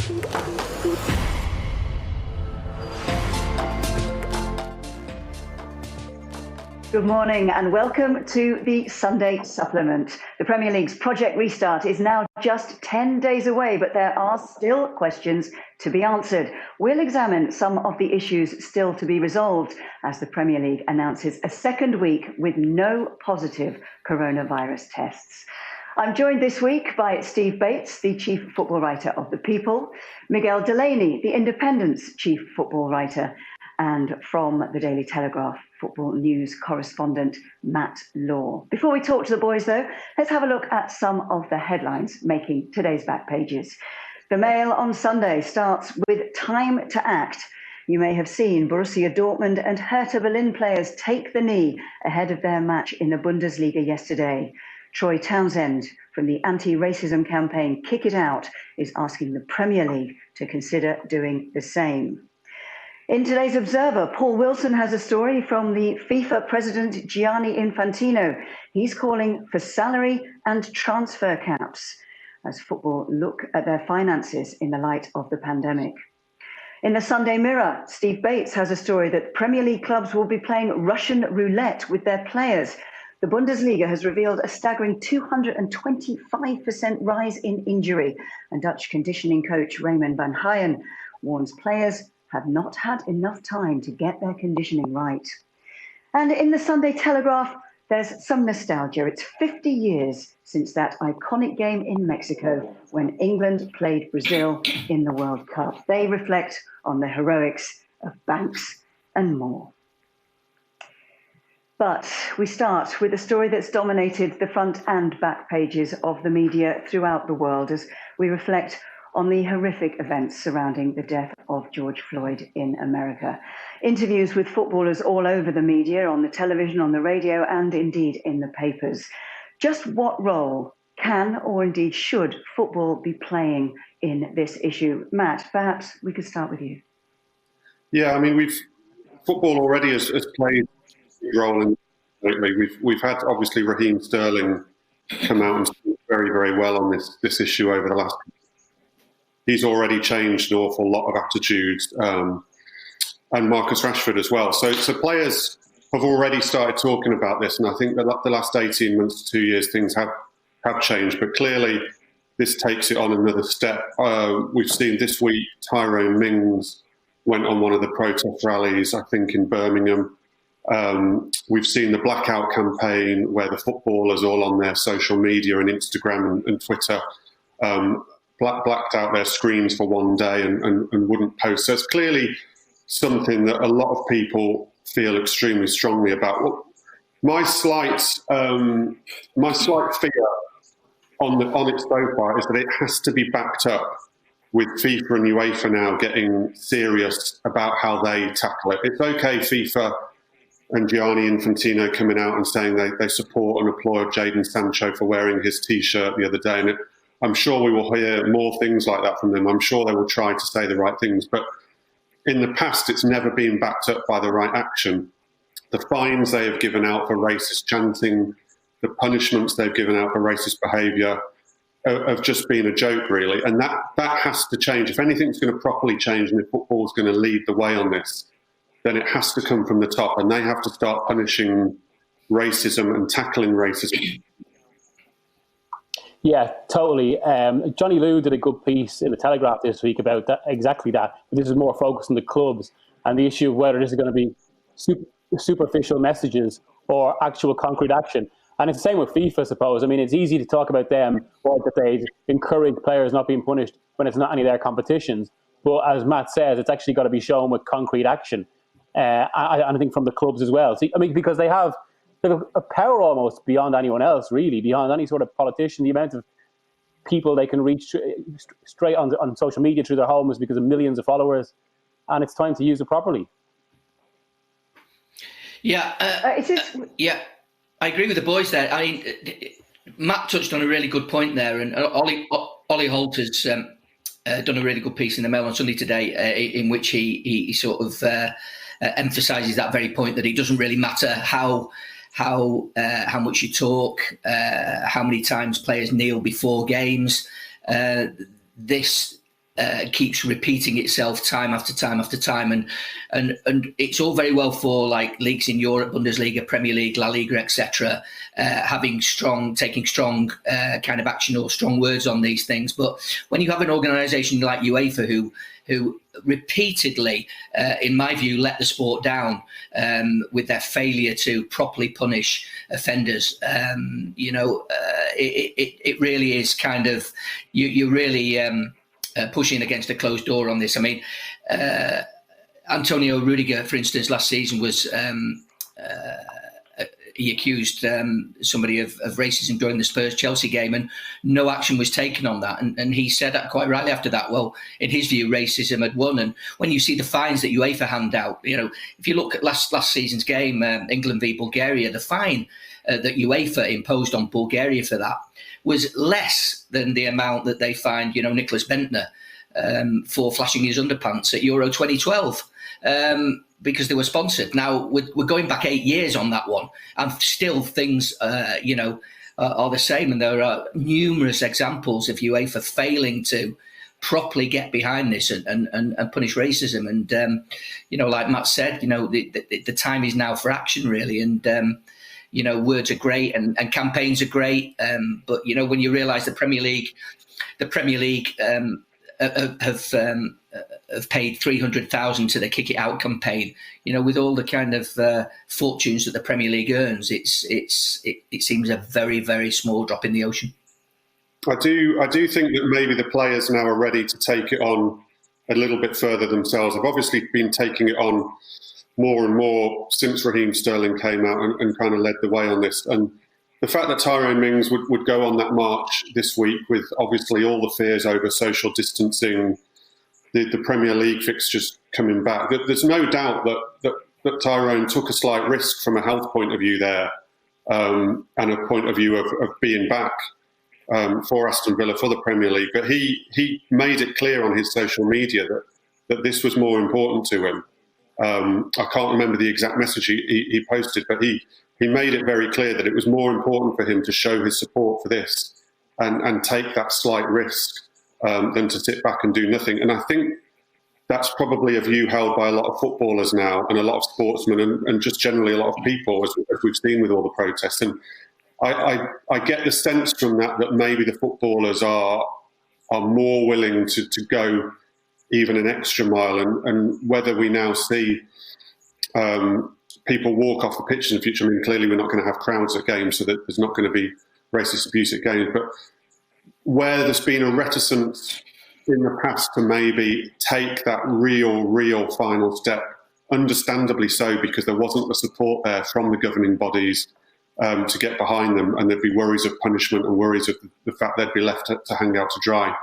Good morning and welcome to the Sunday Supplement. The Premier League's Project Restart is now just 10 days away, but there are still questions to be answered. We'll examine some of the issues still to be resolved as the Premier League announces a second week with no positive coronavirus tests. I'm joined this week by Steve Bates, the chief football writer of The People, Miguel Delaney, the Independent's chief football writer, and from the Daily Telegraph, football news correspondent Matt Law. Before we talk to the boys, though, let's have a look at some of the headlines making today's back pages. The Mail on Sunday starts with time to act. You may have seen Borussia Dortmund and Hertha Berlin players take the knee ahead of their match in the Bundesliga yesterday. Troy Townsend from the anti-racism campaign Kick It Out is asking the Premier League to consider doing the same. In today's Observer, Paul Wilson has a story from the FIFA president Gianni Infantino. He's calling for salary and transfer caps as football look at their finances in the light of the pandemic. In the Sunday Mirror, Steve Bates has a story that Premier League clubs will be playing Russian roulette with their players. The Bundesliga has revealed a staggering 225% rise in injury, and Dutch conditioning coach Raymond van Haayen warns players have not had enough time to get their conditioning right. And in the Sunday Telegraph, there's some nostalgia. It's 50 years since that iconic game in Mexico when England played Brazil in the World Cup. They reflect on the heroics of Banks and more. But we start with a story that's dominated the front and back pages of the media throughout the world as we reflect on the horrific events surrounding the death of George Floyd in America. Interviews with footballers all over the media, on the television, on the radio, and indeed in the papers. Just what role can or indeed should football be playing in this issue? Matt, perhaps we could start with you. Yeah, I mean, football already has played a role in. We've had obviously Raheem Sterling come out and speak very, very well on this issue over the last. He's already changed an awful lot of attitudes, and Marcus Rashford as well. So players have already started talking about this, and I think that the last 18 months to 2 years, things have changed. But clearly, this takes it on another step. We've seen this week Tyrone Mings went on one of the protest rallies, I think, in Birmingham. We've seen the blackout campaign where the footballers all on their social media and Instagram and Twitter blacked out their screens for one day and wouldn't post. So it's clearly something that a lot of people feel extremely strongly about. Well, my slight fear on it so far is that it has to be backed up with FIFA and UEFA now getting serious about how they tackle it. It's okay, FIFA and Gianni Infantino coming out and saying they support and applaud Jadon Sancho for wearing his T-shirt the other day. And I'm sure we will hear more things like that from them. I'm sure they will try to say the right things. But in the past, it's never been backed up by the right action. The fines they have given out for racist chanting, the punishments they've given out for racist behaviour have just been a joke, really. And that has to change. If anything's going to properly change and if football's going to lead the way on this, then it has to come from the top. And they have to start punishing racism and tackling racism. Yeah, totally. Johnny Liu did a good piece in the Telegraph this week about that, exactly that. This is more focused on the clubs and the issue of whether this is going to be superficial messages or actual concrete action. And it's the same with FIFA, I suppose. I mean, it's easy to talk about them or that they encourage players not being punished when it's not any of their competitions. But as Matt says, it's actually got to be shown with concrete action. I think from the clubs as well. See, I mean, because they have a power almost beyond anyone else, really, beyond any sort of politician. The amount of people they can reach straight on social media through their homes because of millions of followers, and it's time to use it properly. Yeah, I agree with the boys there. I mean, Matt touched on a really good point there, and Ollie Holt has done a really good piece in the Mail on Sunday today, in which he sort of emphasises that very point, that it doesn't really matter how much you talk, how many times players kneel before games. This keeps repeating itself time after time after time, and it's all very well for like leagues in Europe, Bundesliga, Premier League, La Liga, etc., taking strong kind of action or strong words on these things. But when you have an organisation like UEFA who repeatedly, in my view, let the sport down with their failure to properly punish offenders, it really is kind of you're really pushing against a closed door on this. I mean, Antonio Rudiger, for instance, last season was he accused somebody of racism during the Spurs-Chelsea game, and no action was taken on that. And he said that quite rightly after that, well, in his view, racism had won. And when you see the fines that UEFA hand out, if you look at last season's game, England v Bulgaria, the fine that UEFA imposed on Bulgaria for that was less than the amount that they fined, Nicholas Bentner for flashing his underpants at Euro 2012. Because they were sponsored. Now, we're going back 8 years on that one, and still things, are the same. And there are numerous examples of UEFA failing to properly get behind this and punish racism. And, like Matt said, the time is now for action, really. And, words are great and campaigns are great. But, when you realise the Premier League have paid 300,000 to the Kick It Out campaign. With all the kind of fortunes that the Premier League earns, it seems a very, very small drop in the ocean. I do think that maybe the players now are ready to take it on a little bit further themselves. I've obviously been taking it on more and more since Raheem Sterling came out and kind of led the way on this. And the fact that Tyrone Mings would go on that march this week with obviously all the fears over social distancing, the Premier League fixtures coming back, there's no doubt that Tyrone took a slight risk from a health point of view there, and a point of view of being back for Aston Villa for the Premier League. But he made it clear on his social media that this was more important to him. I can't remember the exact message he posted, but he made it very clear that it was more important for him to show his support for this and take that slight risk than to sit back and do nothing. And I think that's probably a view held by a lot of footballers now and a lot of sportsmen and just generally a lot of people, as we've seen with all the protests. And I get the sense from that maybe the footballers are more willing to go even an extra mile. And whether we now see people walk off the pitch in the future, I mean, clearly we're not going to have crowds at games, so that there's not going to be racist abuse at games. But where there's been a reticence in the past to maybe take that real final step, understandably so, because there wasn't the support there from the governing bodies to get behind them, and there'd be worries of punishment and worries of the fact they'd be left to hang out to dry.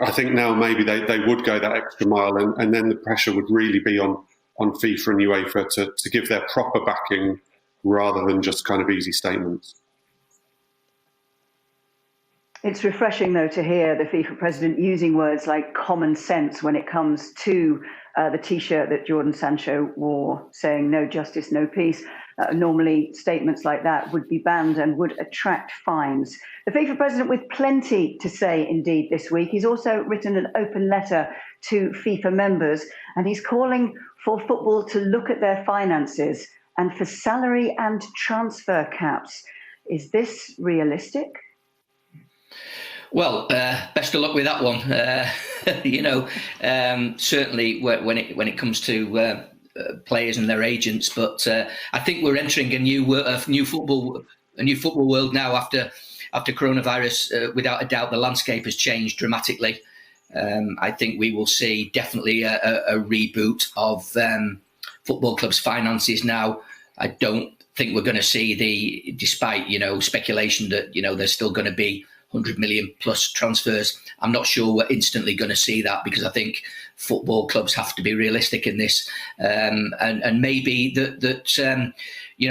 I think now maybe they would go that extra mile, and then the pressure would really be on FIFA and UEFA to give their proper backing rather than just kind of easy statements. It's refreshing, though, to hear the FIFA president using words like common sense when it comes to the T-shirt that Jordan Sancho wore, saying no justice, no peace. Normally, statements like that would be banned and would attract fines. The FIFA president with plenty to say, indeed, this week. He's also written an open letter to FIFA members, and he's calling for football to look at their finances and for salary and transfer caps. Is this realistic? Well, best of luck with that one. Certainly when it comes to players and their agents, but I think we're entering a new football world now after coronavirus. Without a doubt, the landscape has changed dramatically. I think we will see definitely a reboot of football clubs' finances now. I don't think we're going to see despite speculation that there's still going to be 100 million plus transfers. I'm not sure we're instantly going to see that, because I think football clubs have to be realistic in this, and maybe that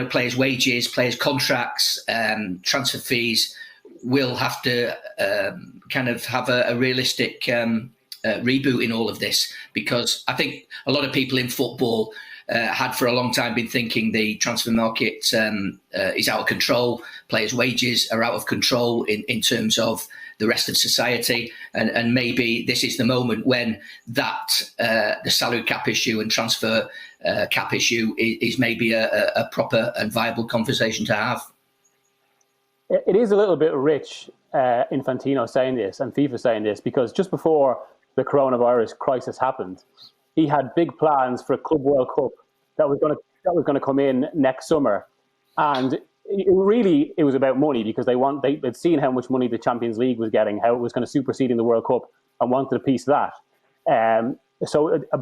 players' wages, players' contracts, transfer fees will have to kind of have a realistic reboot in all of this, because I think a lot of people in football had for a long time been thinking the transfer market is out of control. Players' wages are out of control in terms of the rest of society. And maybe this is the moment when that the salary cap issue and transfer cap issue is maybe a proper and viable conversation to have. It is a little bit rich, Infantino saying this and FIFA saying this, because just before the coronavirus crisis happened, he had big plans for a Club World Cup that was going to come in next summer, and it was about money, because they'd seen how much money the Champions League was getting, how it was going to supersede in the World Cup, and wanted a piece of that.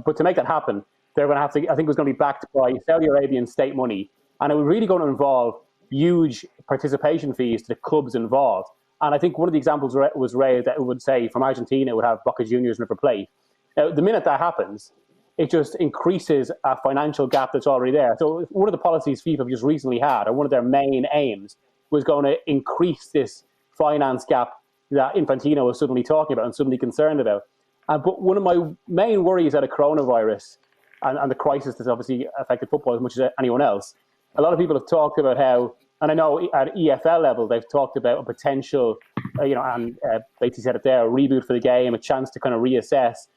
But to make that happen, they're going to have to. I think it was going to be backed by Saudi Arabian state money, and it was really going to involve huge participation fees to the clubs involved. And I think one of the examples was raised that it would say from Argentina it would have Boca Juniors and River Plate. Now, the minute that happens, it just increases a financial gap that's already there. So one of the policies FIFA just recently had, or one of their main aims, was going to increase this finance gap that Infantino was suddenly talking about and suddenly concerned about. But one of my main worries out of coronavirus and the crisis that's obviously affected football as much as anyone else, a lot of people have talked about how, and I know at EFL level, they've talked about a potential, and Batesy said it there, a reboot for the game, a chance to kind of reassess.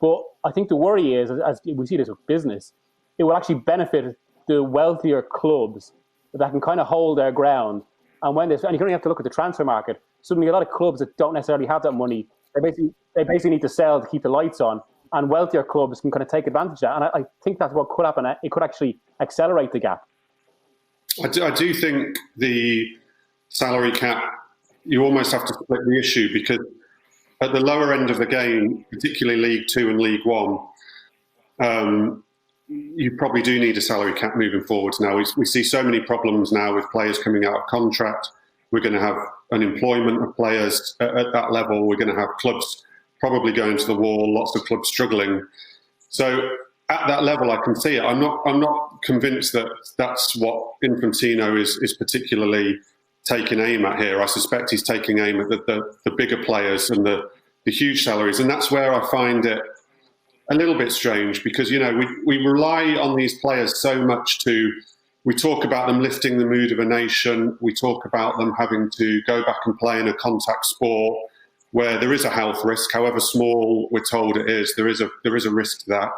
But I think the worry is, as we see this with business, it will actually benefit the wealthier clubs that can kind of hold their ground. And and you only have to look at the transfer market. Suddenly, a lot of clubs that don't necessarily have that money, they basically need to sell to keep the lights on. And wealthier clubs can kind of take advantage of that. And I think that's what could happen. It could actually accelerate the gap. I do think the salary cap, you almost have to split the issue, because at the lower end of the game, particularly League Two and League One, you probably do need a salary cap moving forwards now. We see so many problems now with players coming out of contract. We're going to have unemployment of players at that level. We're going to have clubs probably going to the wall, lots of clubs struggling. So at that level, I can see it. I'm not convinced that that's what Infantino is particularly taking aim at here. I suspect he's taking aim at the bigger players and the huge salaries. And that's where I find it a little bit strange, because, we rely on these players so much we talk about them lifting the mood of a nation. We talk about them having to go back and play in a contact sport where there is a health risk, however small we're told it is. There is a risk to that.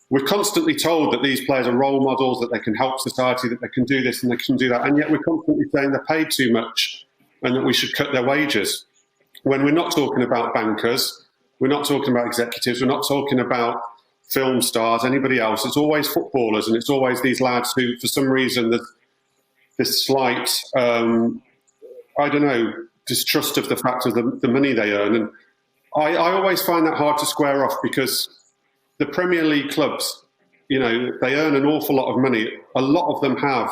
We're constantly told that these players are role models, that they can help society, that they can do this and they can do that. And yet we're constantly saying they're paid too much and that we should cut their wages. When we're not talking about bankers, we're not talking about executives, we're not talking about film stars, anybody else. It's always footballers, and it's always these lads who, for some reason, there's this slight, distrust of the fact of the money they earn. And I always find that hard to square off, because the Premier League clubs, they earn an awful lot of money. A lot of them have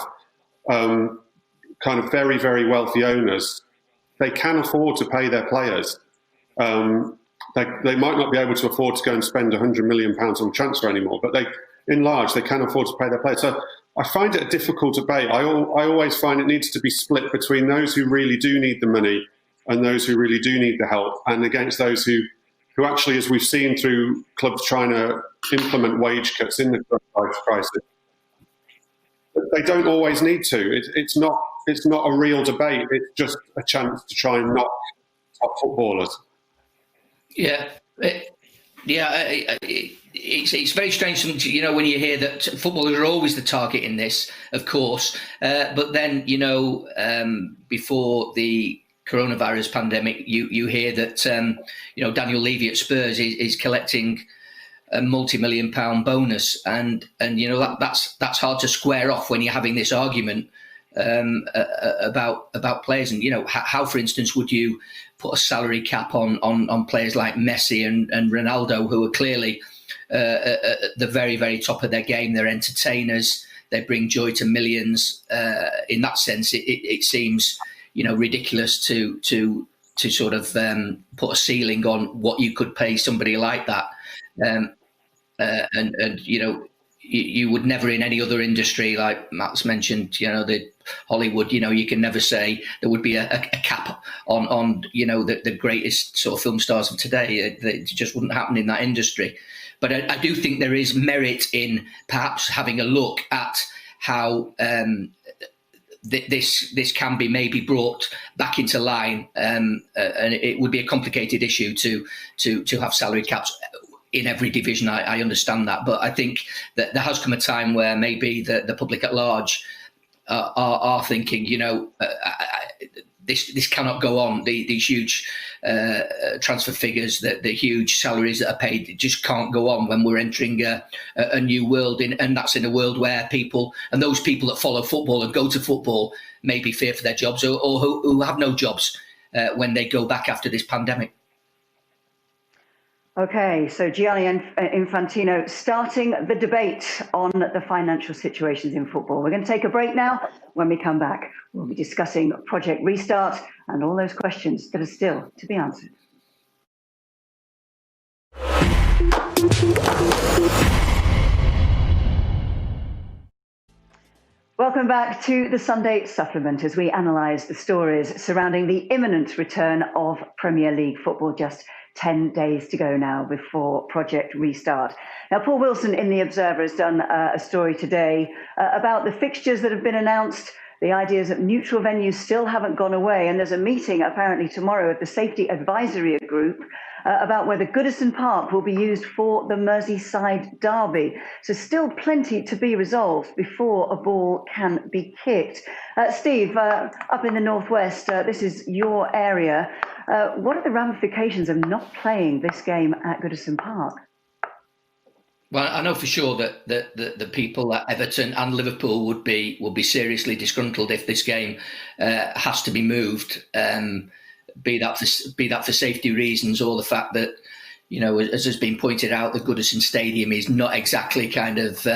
kind of very, very wealthy owners. They can afford to pay their players. They might not be able to afford to go and spend £100 million on transfer anymore, but in large, they can afford to pay their players. So I find it a difficult debate. I always find it needs to be split between those who really do need the money and those who really do need the help, and against those who actually, as we've seen through clubs trying to implement wage cuts in the coronavirus crisis, they don't always need to. It's not a real debate. It's just a chance to try and knock top footballers. It's very strange, when you hear that footballers are always the target in this, of course. But then, before the coronavirus pandemic, you hear that, Daniel Levy at Spurs is collecting a multi-million-pound bonus, and that's hard to square off when you're having this argument about players. And how, for instance, would you put a salary cap on players like Messi and Ronaldo, who are clearly at the very, very top of their game? They're entertainers. They bring joy to millions. In that sense, it seems ridiculous to sort of put a ceiling on what you could pay somebody like that. You would never in any other industry, like Matt's mentioned, the Hollywood, you can never say there would be a cap on the greatest sort of film stars of today. It just wouldn't happen in that industry. But I do think there is merit in perhaps having a look at how this can be maybe brought back into line, and it would be a complicated issue to have salary caps in every division. I understand that, but I think that there has come a time where maybe the public at large are thinking, this cannot go on. These huge transfer figures, the huge salaries that are paid, it just can't go on when we're entering a new world. And that's in a world where those people that follow football and go to football maybe fear for their jobs, or who have no jobs when they go back after this pandemic. Okay, so Gianni Infantino starting the debate on the financial situations in football. We're going to take a break now. When we come back, we'll be discussing Project Restart and all those questions that are still to be answered. Welcome back to the Sunday Supplement as we analyse the stories surrounding the imminent return of Premier League football. Just 10 days to go now before Project Restart. Now, Paul Wilson in The Observer has done a story today about the fixtures that have been announced. The ideas that neutral venues still haven't gone away. And there's a meeting apparently tomorrow of the Safety Advisory Group about whether Goodison Park will be used for the Merseyside derby. So still plenty to be resolved before a ball can be kicked. Steve, up in the Northwest, this is your area. What are the ramifications of not playing this game at Goodison Park? Well, I know for sure that the people at Everton and Liverpool would be seriously disgruntled if this game has to be moved, be that for safety reasons, or the fact that, as has been pointed out, the Goodison Stadium is not exactly kind of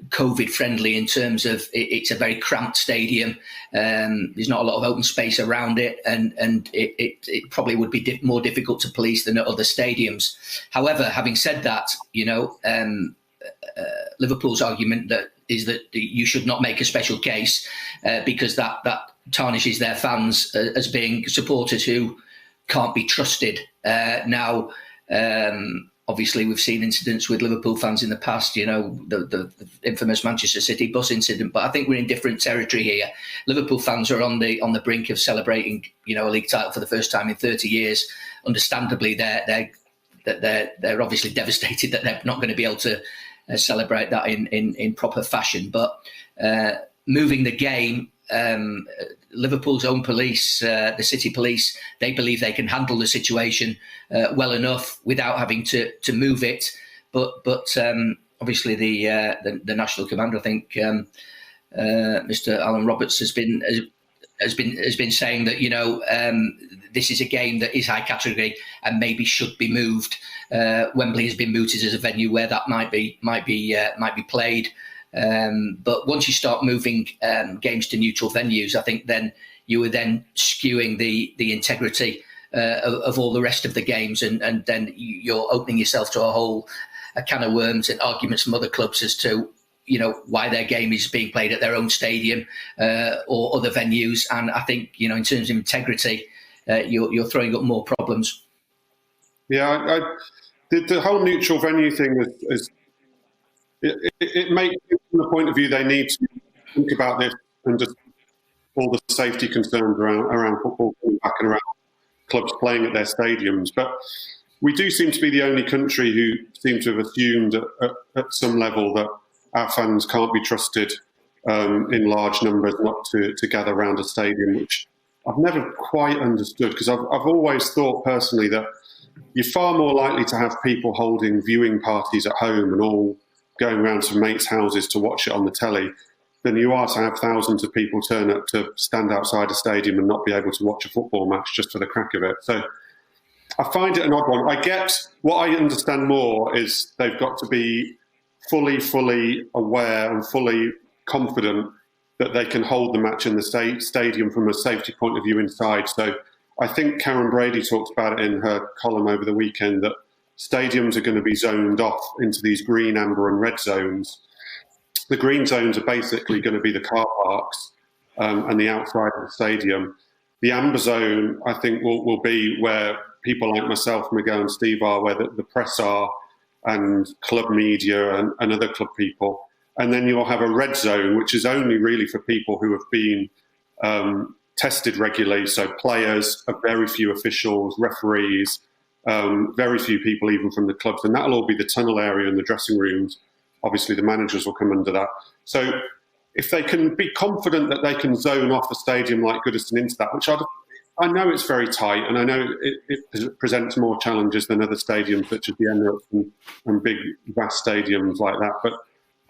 COVID friendly in terms of it's a very cramped stadium. There's not a lot of open space around it, and it probably would be more difficult to police than at other stadiums. However, having said that, Liverpool's argument is that you should not make a special case because that tarnishes their fans as being supporters who can't be trusted. Now, obviously, we've seen incidents with Liverpool fans in the past, the infamous Manchester City bus incident. But I think we're in different territory here. Liverpool fans are on the brink of celebrating, a league title for the first time in 30 years. Understandably, they're obviously devastated that they're not going to be able to celebrate that in proper fashion. But moving the game, Liverpool's own police, the city police, they believe they can handle the situation well enough without having to move it. But obviously the national commander, I think Mr. Alan Roberts has been saying that this is a game that is high category and maybe should be moved. Wembley has been mooted as a venue where that might be played. But once you start moving games to neutral venues, I think then you are then skewing the integrity of all the rest of the games, and then you're opening yourself to a can of worms and arguments from other clubs as to why their game is being played at their own stadium or other venues. And I think in terms of integrity, you're throwing up more problems. Yeah, the whole neutral venue thing is. It makes, from the point of view, they need to think about this and just all the safety concerns around football coming back and around clubs playing at their stadiums. But we do seem to be the only country who seem to have assumed at some level that our fans can't be trusted in large numbers not to gather around a stadium, which I've never quite understood, because I've always thought personally that you're far more likely to have people holding viewing parties at home and all going around to mates' houses to watch it on the telly than you are to have thousands of people turn up to stand outside a stadium and not be able to watch a football match just for the crack of it. So I find it an odd one. I get what I understand more is they've got to be fully aware and fully confident that they can hold the match in the stadium from a safety point of view inside. So I think Karen Brady talked about it in her column over the weekend that stadiums are going to be zoned off into these green, amber and red zones. The green zones are basically going to be the car parks and the outside of the stadium. The amber zone, I think, will be where people like myself, Miguel and Steve are, where the press are and club media and other club people. and then you'll have a red zone, which is only really for people who have been tested regularly. So players, very few officials, referees, very few people even from the clubs, and that'll all be the tunnel area in the dressing rooms. Obviously, the managers will come under that. So if they can be confident that they can zone off a stadium like Goodison into that, which I know it's very tight, and I know it presents more challenges than other stadiums such as the Emirates and big, vast stadiums like that. But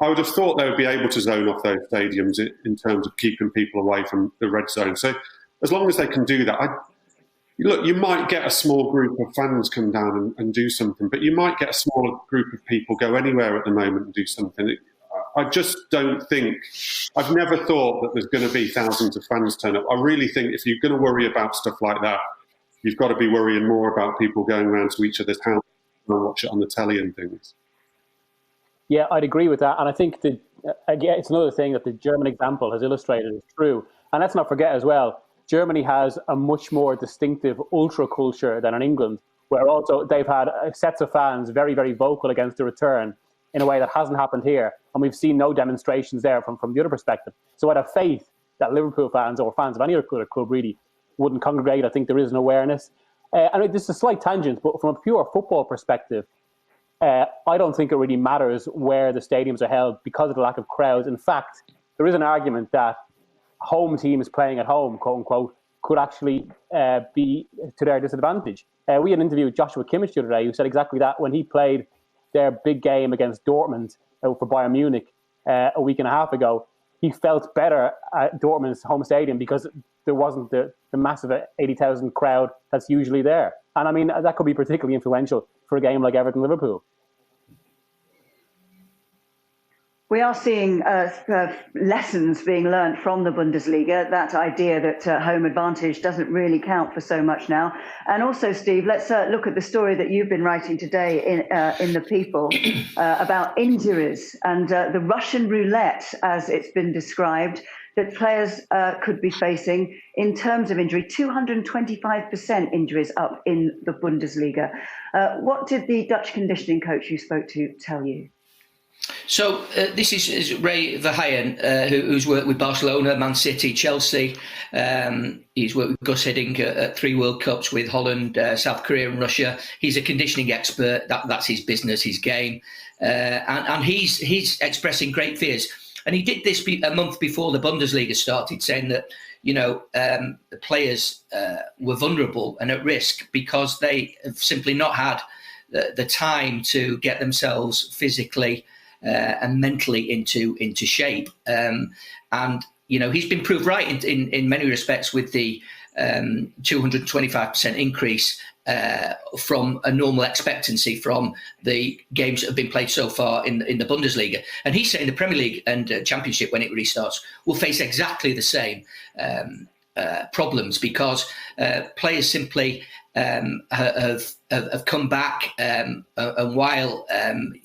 I would have thought they would be able to zone off those stadiums in terms of keeping people away from the red zone. So as long as they can do that, look, you might get a small group of fans come down and do something, but you might get a smaller group of people go anywhere at the moment and do something. I just don't think, I've never thought that there's going to be thousands of fans turn up. I really think if you're going to worry about stuff like that, you've got to be worrying more about people going around to each other's house and watch it on the telly and things. Yeah, I'd agree with that. And I think that, again, it's another thing that the German example has illustrated is true. And let's not forget as well, Germany has a much more distinctive ultra culture than in England, where also they've had sets of fans very, very vocal against the return in a way that hasn't happened here. And we've seen no demonstrations there from the other perspective. So I'd have faith that Liverpool fans or fans of any other club really wouldn't congregate. I think there is an awareness. And this is a slight tangent, but from a pure football perspective, I don't think it really matters where the stadiums are held because of the lack of crowds. In fact, there is an argument that home teams playing at home, quote unquote, could actually be to their disadvantage. We had an interview with Joshua Kimmich the other day who said exactly that when he played their big game against Dortmund for Bayern Munich a week and a half ago. He felt better at Dortmund's home stadium because there wasn't the massive 80,000 crowd that's usually there. And I mean, that could be particularly influential for a game like Everton-Liverpool. We are seeing lessons being learned from the Bundesliga, that idea that home advantage doesn't really count for so much now. And also, Steve, let's look at the story that you've been writing today in The People about injuries and the Russian roulette, as it's been described, that players could be facing in terms of injury. 225% injuries up in the Bundesliga. What did the Dutch conditioning coach you spoke to tell you? So this is Ray Verheyen, who's worked with Barcelona, Man City, Chelsea. He's worked with Gus Hiddink at 3 World Cups with Holland, South Korea and Russia. He's a conditioning expert. That's his business, his game. And he's expressing great fears. And he did this a month before the Bundesliga started, saying that, the players were vulnerable and at risk because they have simply not had the time to get themselves physically and mentally into shape. And he's been proved right in many respects with the 225% increase from a normal expectancy from the games that have been played so far in the Bundesliga. And he's saying the Premier League and Championship, when it restarts, will face exactly the same problems because players simply have come back, and while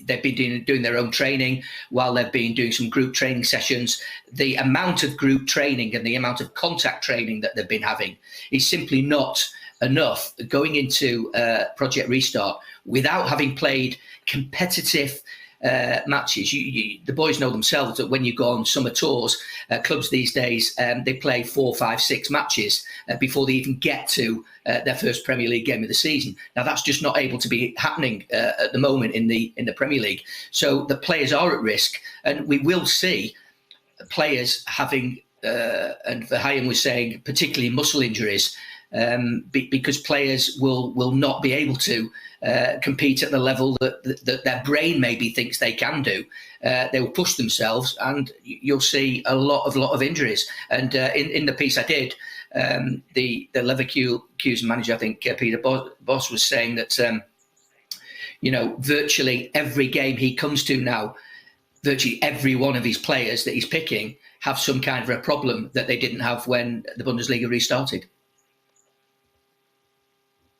they've been doing their own training, while they've been doing some group training sessions, the amount of group training and the amount of contact training that they've been having is simply not enough going into Project Restart without having played competitive matches. The boys know themselves that when you go on summer tours, clubs these days, they play 4, 5, 6 matches before they even get to their first Premier League game of the season. Now that's just not able to be happening at the moment in the Premier League. So the players are at risk, and we will see players having, and Verheyen was saying, particularly muscle injuries, because players will not be able to compete at the level that their brain maybe thinks they can do. They will push themselves, and you'll see a lot of injuries. And in the piece I did, the Leverkusen manager, I think Peter Bosz, was saying that virtually every game he comes to now, virtually every one of his players that he's picking have some kind of a problem that they didn't have when the Bundesliga restarted.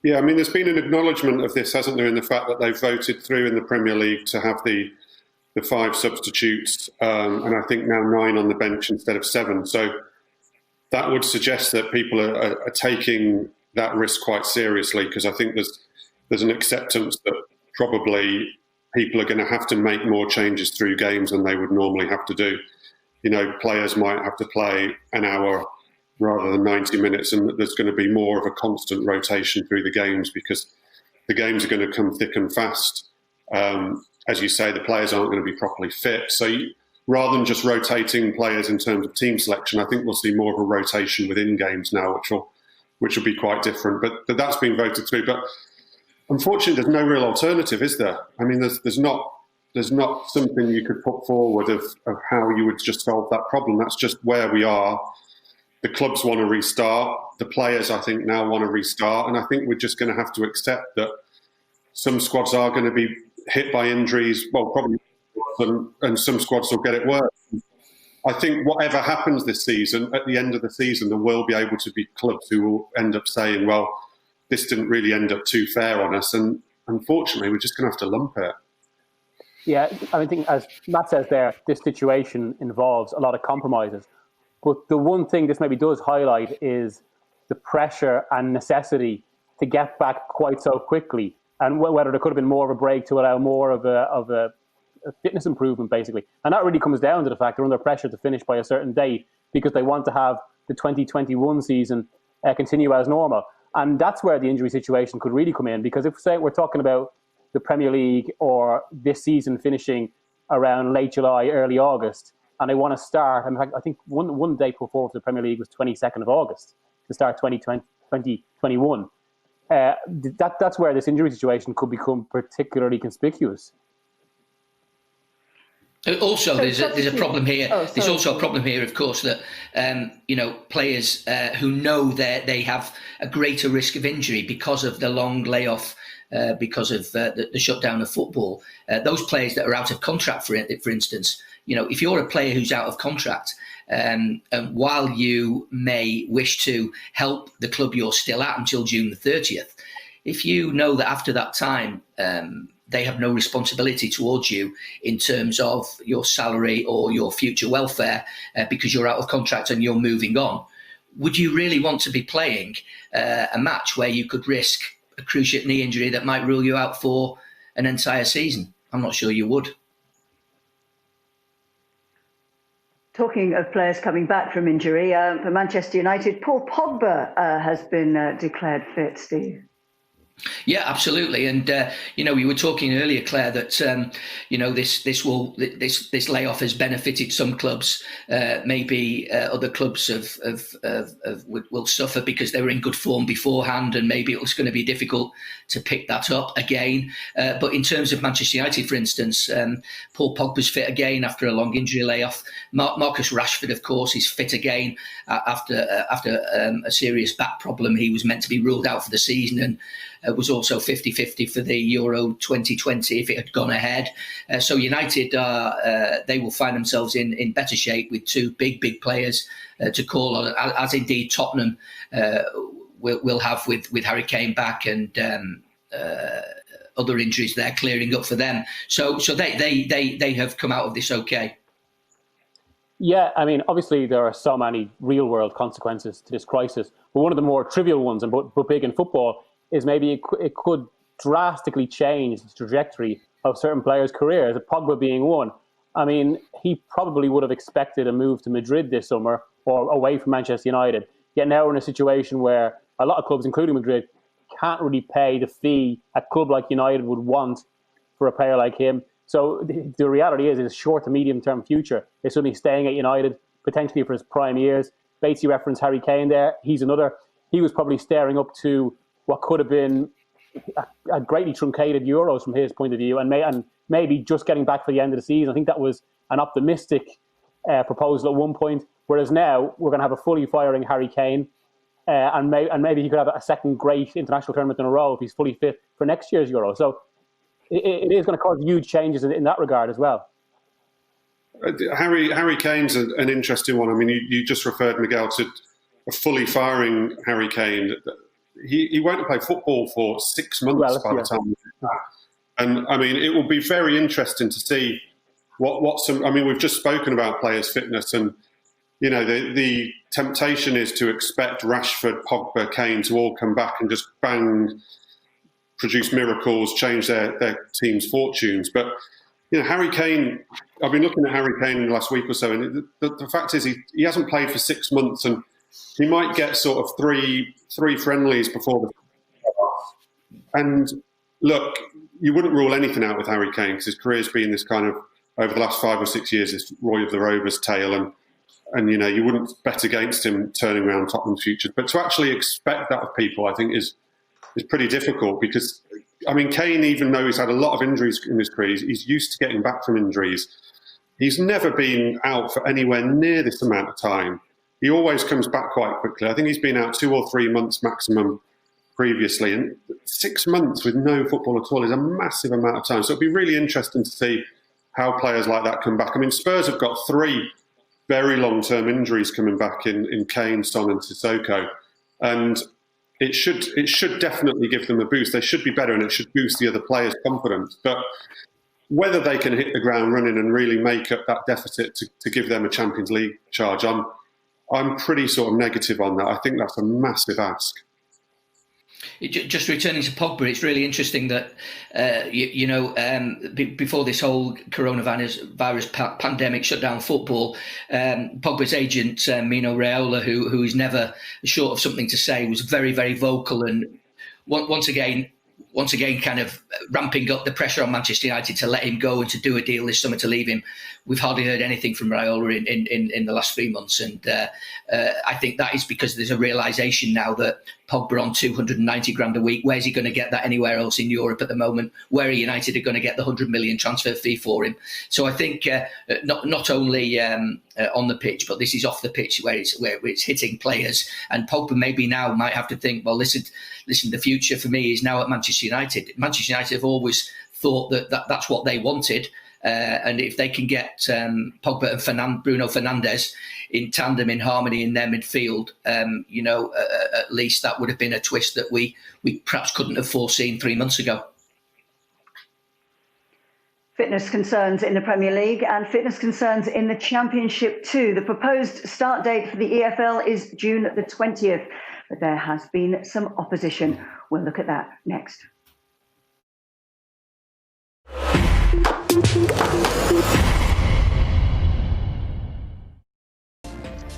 Yeah, I mean, there's been an acknowledgement of this, hasn't there, in the fact that they've voted through in the Premier League to have the 5 substitutes, and I think now 9 on the bench instead of 7. So that would suggest that people are taking that risk quite seriously, because I think there's an acceptance that probably people are going to have to make more changes through games than they would normally have to do. Players might have to play an hour rather than 90 minutes, and there's going to be more of a constant rotation through the games because the games are going to come thick and fast. As you say, the players aren't going to be properly fit. So rather than just rotating players in terms of team selection, I think we'll see more of a rotation within games now, which will be quite different. But that's been voted through. But unfortunately, there's no real alternative, is there? I mean, there's not something you could put forward of how you would just solve that problem. That's just where we are. The clubs want to restart. The players, I think, now want to restart. And I think we're just going to have to accept that some squads are going to be hit by injuries, well, probably, and some squads will get it worse. I think whatever happens this season, at the end of the season, there will be able to be clubs who will end up saying, well, this didn't really end up too fair on us. And unfortunately, we're just going to have to lump it. Yeah, I think, as Matt says there, this situation involves a lot of compromises. But the one thing this maybe does highlight is the pressure and necessity to get back quite so quickly, and whether there could have been more of a break to allow more of a fitness improvement, basically. And that really comes down to the fact they're under pressure to finish by a certain date because they want to have the 2021 season continue as normal. And that's where the injury situation could really come in, because if, say, we're talking about the Premier League or this season finishing around late July, early August, and they want to start, in fact, I think one date put forward for the Premier League was 22nd of August to start 2021. That's where this injury situation could become particularly conspicuous. Also, there's a problem here. There's also a problem here, of course, that players who know that they have a greater risk of injury because of the long layoff, because of the shutdown of football. Those players that are out of contract, for instance, if you're a player who's out of contract, and while you may wish to help the club you're still at until June the 30th, if you know that after that time they have no responsibility towards you in terms of your salary or your future welfare because you're out of contract and you're moving on, would you really want to be playing a match where you could risk a cruciate knee injury that might rule you out for an entire season? I'm not sure you would. Talking of players coming back from injury, for Manchester United, Paul Pogba has been declared fit, Steve. Yeah, absolutely. And, we were talking earlier, Claire, that, this layoff has benefited some clubs. Maybe other clubs will suffer because they were in good form beforehand, and maybe it was going to be difficult to pick that up again. But in terms of Manchester United, for instance, Paul Pogba's fit again after a long injury layoff. Marcus Rashford, of course, is fit again after a serious back problem. He was meant to be ruled out for the season, and was also 50-50 for the Euro 2020 if it had gone ahead. So United, they will find themselves in better shape with two big players to call on, as indeed Tottenham will have with Harry Kane back and other injuries there clearing up for them. So they have come out of this okay. Yeah, I mean, obviously there are so many real-world consequences to this crisis, but one of the more trivial ones, but big in football, is maybe it could drastically change the trajectory of certain players' careers, Pogba being one. I mean, he probably would have expected a move to Madrid this summer or away from Manchester United. Yet now we're in a situation where a lot of clubs, including Madrid, can't really pay the fee a club like United would want for a player like him. So the reality is, in his short to medium-term future, is suddenly staying at United, potentially for his prime years. Batesy referenced Harry Kane there. He's another. He was probably staring up to what could have been a greatly truncated Euros from his point of view, and maybe just getting back for the end of the season. I think that was an optimistic proposal at one point, whereas now we're going to have a fully firing Harry Kane, and maybe he could have a second great international tournament in a row if he's fully fit for next year's Euro. So it is going to cause huge changes in that regard as well. Harry Kane's an interesting one. I mean, you just referred, Miguel, to a fully firing Harry Kane. He won't play football for 6 months by the time. And I mean, it will be very interesting to see what some. I mean, we've just spoken about players' fitness, and the temptation is to expect Rashford, Pogba, Kane to all come back and just bang produce miracles, change their team's fortunes. But Harry Kane, I've been looking at Harry Kane in the last week or so, and the fact is he hasn't played for 6 months, and he might get sort of three friendlies before the. And look, you wouldn't rule anything out with Harry Kane because his career's been this kind of, over the last 5 or 6 years, this Roy of the Rovers tale, and you wouldn't bet against him turning around Tottenham's future. But to actually expect that of people, I think is pretty difficult because, Kane, even though he's had a lot of injuries in his career, he's used to getting back from injuries. He's never been out for anywhere near this amount of time. He always comes back quite quickly. I think he's been out 2 or 3 months maximum previously, and 6 months with no football at all is a massive amount of time. So it'll be really interesting to see how players like that come back. Spurs have got 3 very long-term injuries coming back in Kane, Son and Sissoko, and it should definitely give them a boost. They should be better, and it should boost the other players' confidence. But whether they can hit the ground running and really make up that deficit to give them a Champions League charge, I'm pretty sort of negative on that. I think that's a massive ask. Just returning to Pogba, it's really interesting that before this whole coronavirus pandemic shut down football, Pogba's agent Mino Raiola, who is never short of something to say, was very, very vocal and once again kind of ramping up the pressure on Manchester United to let him go and to do a deal this summer to leave him. We've hardly heard anything from Raiola in the last 3 months, and I think that is because there's a realisation now that Pogba on 290 grand a week, where's he going to get that anywhere else in Europe at the moment? Where are United are going to get the 100 million transfer fee for him? So I think not only on the pitch, but this is off the pitch where it's hitting players, and Pogba maybe now might have to think, well, listen, the future for me is now at Manchester United. Manchester United have always thought that's what they wanted. And if they can get Pogba and Bruno Fernandes in tandem, in harmony in their midfield, at least that would have been a twist that we perhaps couldn't have foreseen 3 months ago. Fitness concerns in the Premier League and fitness concerns in the Championship too. The proposed start date for the EFL is June the 20th, but there has been some opposition. We'll look at that next.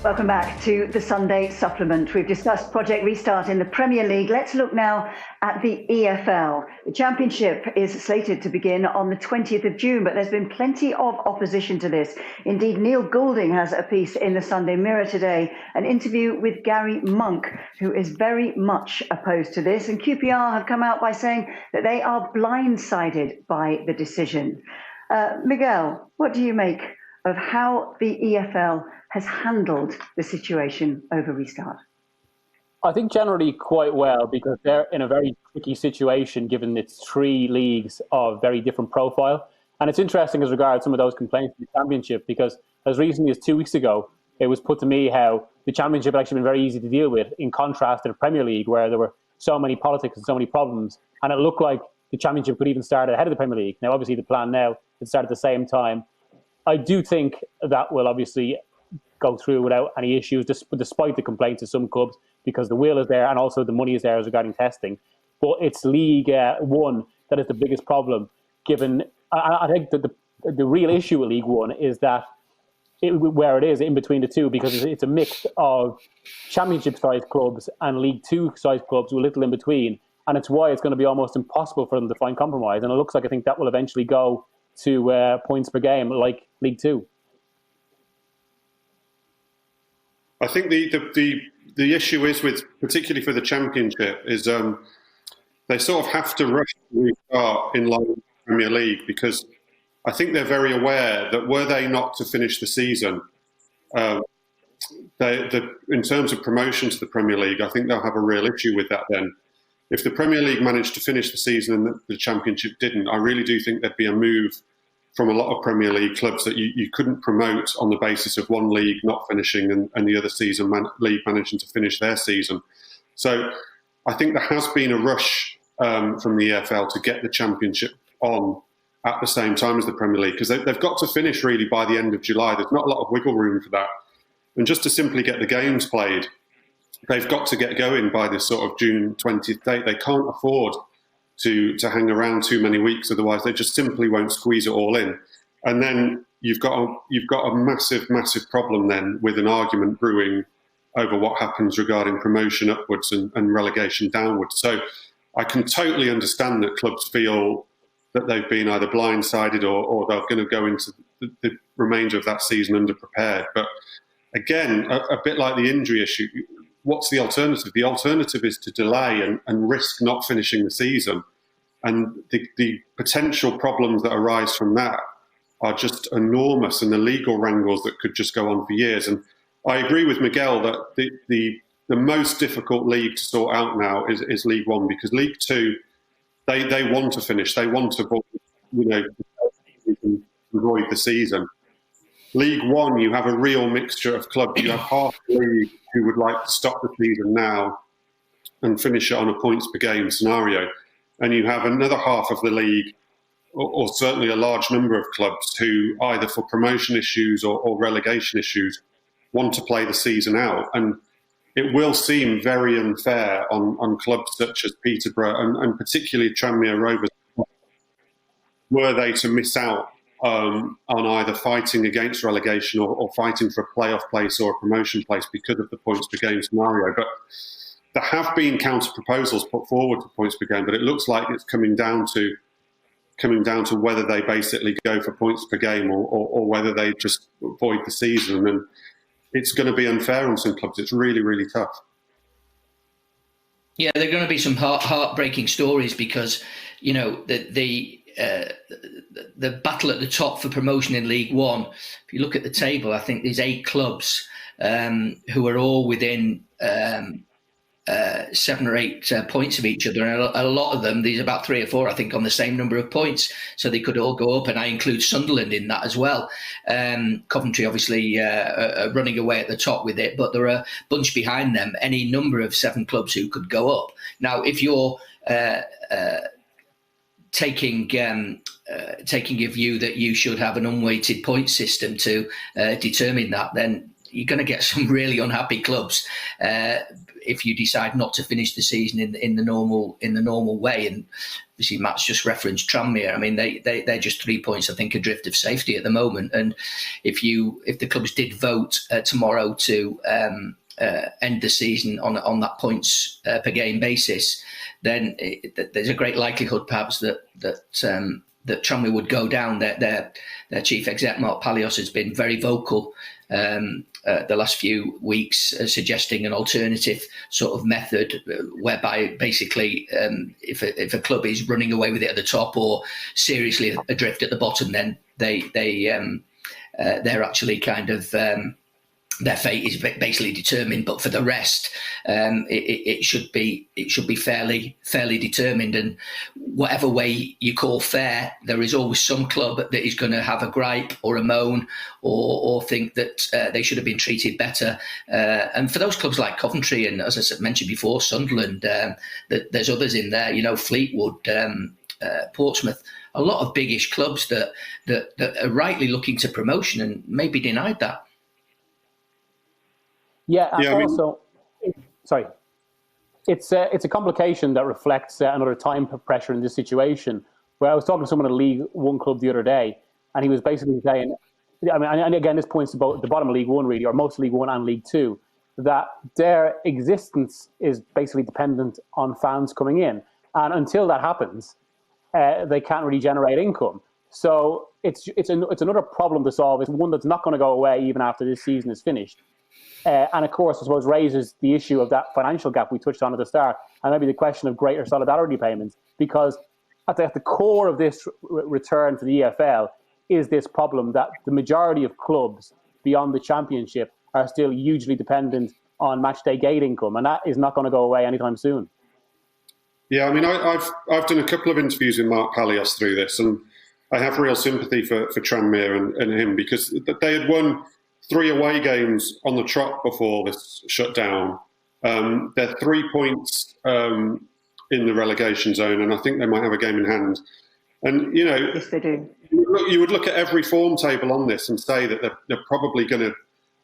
Welcome back to the Sunday Supplement. We've discussed Project Restart in the Premier League. Let's look now at the EFL. The Championship is slated to begin on the 20th of June, but there's been plenty of opposition to this. Indeed, Neil Goulding has a piece in the Sunday Mirror today, an interview with Gary Monk, who is very much opposed to this. And QPR have come out by saying that they are blindsided by the decision. Miguel, what do you make of how the EFL has handled the situation over restart? I think generally quite well, because they're in a very tricky situation given its 3 leagues of very different profile. And it's interesting as regards some of those complaints in the Championship, because as recently as 2 weeks ago, it was put to me how the Championship had actually been very easy to deal with, in contrast to the Premier League, where there were so many politics and so many problems. And it looked like the Championship could even start ahead of the Premier League. Now, obviously, the plan now is to start at the same time. I do think that will obviously go through without any issues, despite the complaints of some clubs, because the will is there and also the money is there as regarding testing. But it's League One that is the biggest problem, given I think that the real issue with League One is that where it is in between the two, because it's a mix of Championship-sized clubs and League Two-sized clubs with little in between. And it's why it's going to be almost impossible for them to find compromise. And it looks like I think that will eventually go to points per game, like League Two. I think the issue is with, particularly for the Championship, is they sort of have to rush to restart in line with the Premier League, because I think they're very aware that were they not to finish the season, in terms of promotion to the Premier League, I think they'll have a real issue with that then. If the Premier League managed to finish the season and the Championship didn't, I really do think there'd be a move from a lot of Premier League clubs that you couldn't promote on the basis of one league not finishing and the other league managing to finish their season. So I think there has been a rush from the EFL to get the Championship on at the same time as the Premier League, because they've got to finish really by the end of July. There's not a lot of wiggle room for that. And just to simply get the games played, they've got to get going by this sort of June 20th date. They can't afford to hang around too many weeks. Otherwise, they just simply won't squeeze it all in. And then you've got a massive problem then with an argument brewing over what happens regarding promotion upwards and relegation downwards. So I can totally understand that clubs feel that they've been either blindsided or they're going to go into the remainder of that season underprepared. But again, a bit like the injury issue, what's the alternative? The alternative is to delay and risk not finishing the season. And the potential problems that arise from that are just enormous, and the legal wrangles that could just go on for years. And I agree with Miguel that the most difficult league to sort out now is League One, because League Two, they want to finish. They want to, avoid the season. League One, you have a real mixture of clubs. You have half the league who would like to stop the season now and finish it on a points per game scenario. And you have another half of the league, or certainly a large number of clubs, who either for promotion issues or relegation issues want to play the season out. And it will seem very unfair on clubs such as Peterborough and particularly Tranmere Rovers, were they to miss out on either fighting against relegation or fighting for a playoff place or a promotion place because of the points per game scenario. But there have been counter proposals put forward for points per game, but it looks like it's coming down to whether they basically go for points per game or whether they just void the season. And it's going to be unfair on some clubs. It's really, really tough. Yeah, there are going to be some heartbreaking stories because, the battle at the top for promotion in League One, if you look at the table, I think there's 8 clubs who are all within 7 or 8 points of each other, and a lot of them, there's about 3 or 4, I think, on the same number of points, so they could all go up, and I include Sunderland in that as well. Coventry obviously running away at the top with it, but there are a bunch behind them, any number of 7 clubs who could go up. Now, if you're taking a view that you should have an unweighted point system to determine that, then you're going to get some really unhappy clubs if you decide not to finish the season in the normal way. And obviously, Matt's just referenced Tranmere. I mean, they're just 3 points, I think, adrift of safety at the moment. And if the clubs did vote tomorrow to end the season on that points per game basis, then there's a great likelihood, perhaps, that Tranmere would go down. Their chief exec, Mark Palios, has been very vocal the last few weeks, suggesting an alternative sort of method whereby basically if a club is running away with it at the top or seriously adrift at the bottom, then they're actually kind of their fate is basically determined. But for the rest, it should be fairly determined. And whatever way you call fair, there is always some club that is going to have a gripe or a moan or think that they should have been treated better. And for those clubs like Coventry and, as I mentioned before, Sunderland, there's others in there. Fleetwood, Portsmouth. A lot of biggish clubs that are rightly looking to promotion and maybe denied that. Yeah, also, it's a complication that reflects another time pressure in this situation. Where I was talking to someone at a League One club the other day, and he was basically saying, and again, this points to both the bottom of League One, really, or most League One and League Two, that their existence is basically dependent on fans coming in, and until that happens, they can't really generate income. So it's another problem to solve. It's one that's not going to go away even after this season is finished. And of course, I suppose, raises the issue of that financial gap we touched on at the start, and maybe the question of greater solidarity payments, because at the core of this return to the EFL is this problem that the majority of clubs beyond the Championship are still hugely dependent on matchday gate income, and that is not going to go away anytime soon. Yeah, I mean, I've done a couple of interviews with Mark Palios through this, and I have real sympathy for Tranmere and him, because they had won 3 away games on the trot before this shutdown. They're 3 points in the relegation zone, and I think they might have a game in hand. And, yes, they do. You would look at every form table on this and say that they're probably going to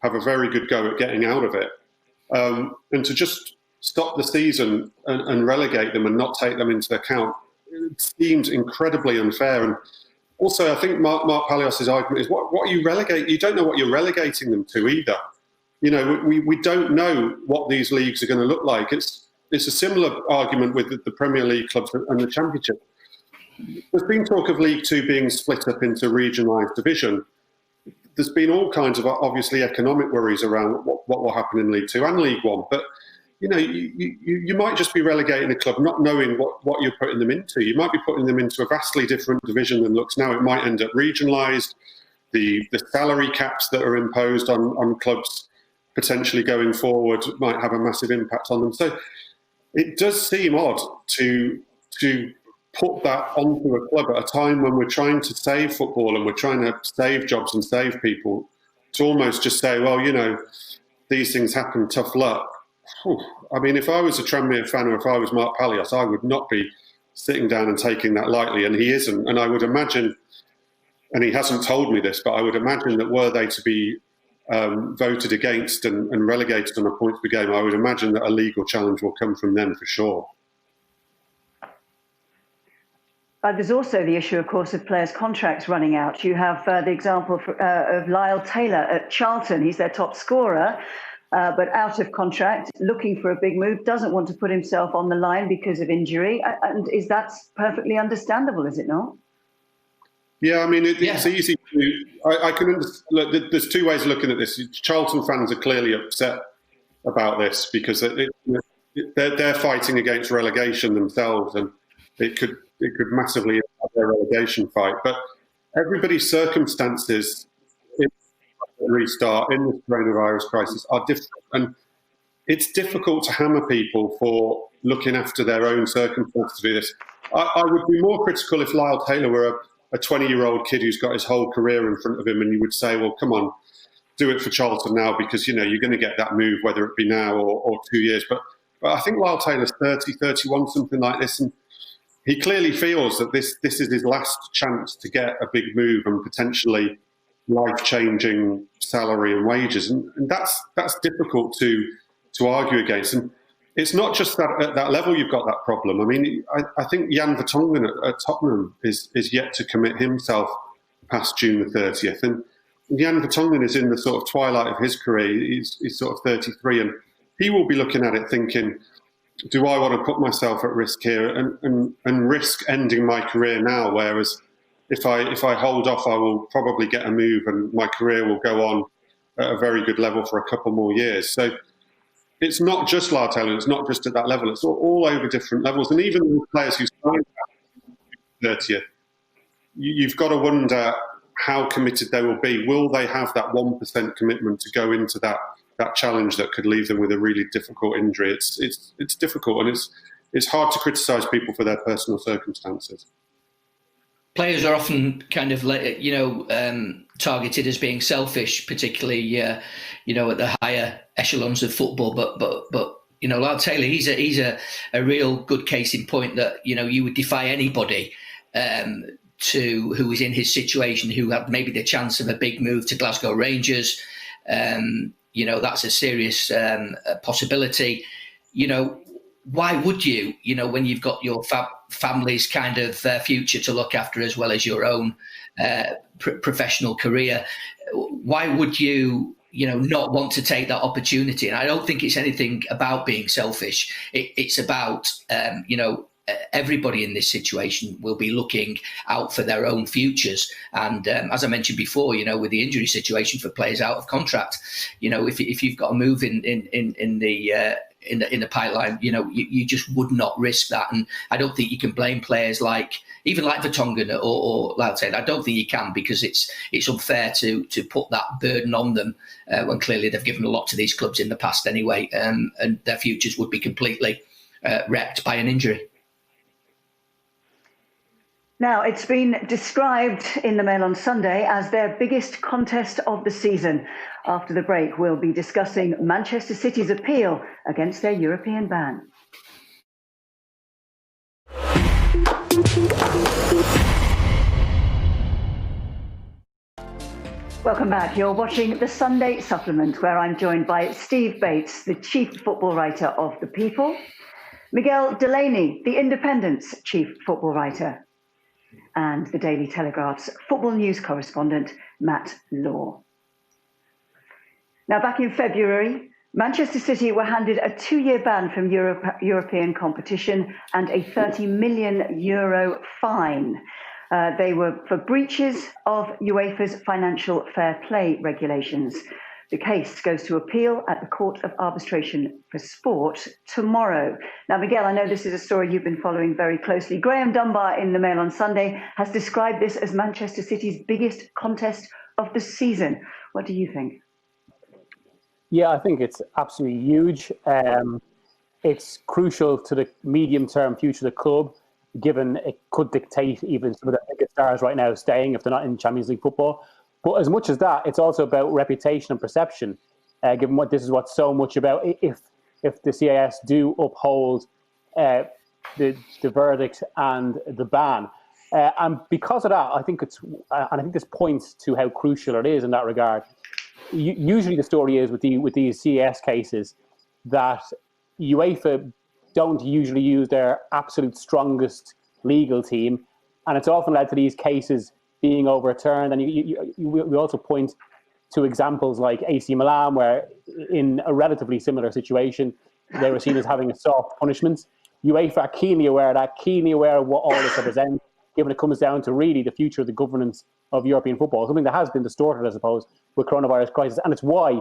have a very good go at getting out of it. And to just stop the season and relegate them and not take them into account it seems incredibly unfair. And also, I think Mark Palios's argument is, what are you relegating? You don't know what you're relegating them to either. You know, we don't know what these leagues are going to look like. It's a similar argument with the Premier League clubs and the Championship. There's been talk of League Two being split up into regionalised division. There's been all kinds of, obviously, economic worries around what will happen in League Two and League One. But, you know, you might just be relegating a club not knowing what you're putting them into. You might be putting them into a vastly different division than looks now. It might end up regionalised. The salary caps that are imposed on clubs potentially going forward might have a massive impact on them. So it does seem odd to put that onto a club at a time when we're trying to save football and we're trying to save jobs and save people, to almost just say, well, you know, these things happen, tough luck. Whew. I mean, if I was a Tranmere fan or if I was Mark Palios, I would not be sitting down and taking that lightly, and he isn't. And I would imagine, and he hasn't told me this, but I would imagine that were they to be voted against and relegated on a points per game, I would imagine that a legal challenge will come from them for sure. There's also the issue, of course, of players' contracts running out. You have the example of Lyle Taylor at Charlton. He's their top scorer, but out of contract, looking for a big move, doesn't want to put himself on the line because of injury. And that's perfectly understandable, is it not? Yeah, I mean, it's easy to... I can understand... Look, there's two ways of looking at this. Charlton fans are clearly upset about this because they're fighting against relegation themselves, and it could massively impact their relegation fight. But everybody's circumstances in the restart, in this coronavirus crisis, are different. And it's difficult to hammer people for looking after their own circumstances to do this. I would be more critical if Lyle Taylor were a 20-year-old kid who's got his whole career in front of him, and you would say, well, come on, do it for Charlton now, because, you know, you're going to get that move, whether it be now or 2 years. But I think Lyle Taylor's 30, 31, something like this, and he clearly feels that this is his last chance to get a big move and potentially life-changing salary and wages, and that's difficult to argue against. And it's not just that at that level you've got that problem. I mean, I think Jan Vertonghen at Tottenham is yet to commit himself past June the 30th, and Jan Vertonghen is in the sort of twilight of his career. He's sort of 33, and he will be looking at it thinking, do I want to put myself at risk here and risk ending my career now? Whereas if I hold off, I will probably get a move and my career will go on at a very good level for a couple more years. So it's not just Lyle Taylor, it's not just at that level, it's all over different levels. And even the players who signed that 30th, you've got to wonder how committed they will be. Will they have that 1% commitment to go into that challenge that could leave them with a really difficult injury? It's difficult, and it's hard to criticise people for their personal circumstances. Players are often kind of, targeted as being selfish, particularly at the higher echelons of football. But Lyle Taylor, he's a real good case in point that you would defy anybody who was in his situation, who had maybe the chance of a big move to Glasgow Rangers. That's a serious possibility. Why would you, when you've got your family's kind of future to look after as well as your own professional career, why would you, not want to take that opportunity? And I don't think it's anything about being selfish. It's about, everybody in this situation will be looking out for their own futures. And as I mentioned before, with the injury situation for players out of contract, if you've got a move in the pipeline, you just would not risk that. And I don't think you can blame players like Vertonghen or Lyle Taylor. I don't think you can, because it's unfair to put that burden on them when clearly they've given a lot to these clubs in the past anyway, and their futures would be completely wrecked by an injury. Now, it's been described in the Mail on Sunday as their biggest contest of the season. After the break, we'll be discussing Manchester City's appeal against their European ban. Welcome back. You're watching the Sunday Supplement, where I'm joined by Steve Bates, the chief football writer of The People, Miguel Delaney, The Independent's chief football writer, and the Daily Telegraph's football news correspondent, Matt Law. Now, back in February, Manchester City were handed a 2-year ban from European competition and a €30 million fine. They were for breaches of UEFA's financial fair play regulations. The case goes to appeal at the Court of Arbitration for Sport tomorrow. Now, Miguel, I know this is a story you've been following very closely. Graham Dunbar in the Mail on Sunday has described this as Manchester City's biggest contest of the season. What do you think? Yeah, I think it's absolutely huge. It's crucial to the medium-term future of the club, given it could dictate even some of the biggest stars right now staying if they're not in Champions League football. But as much as that, it's also about reputation and perception, given what this is what's so much about. If the CAS do uphold the verdict and the ban. And because of that, I think this points to how crucial it is in that regard. Usually the story is with these CAS cases that UEFA don't usually use their absolute strongest legal team, and it's often led to these cases being overturned. And we also point to examples like AC Milan, where in a relatively similar situation, they were seen as having a soft punishment. UEFA are keenly aware of that, keenly aware of what all this represents, given it comes down to really the future of the governance of European football, something that has been distorted, I suppose, with coronavirus crisis. And it's why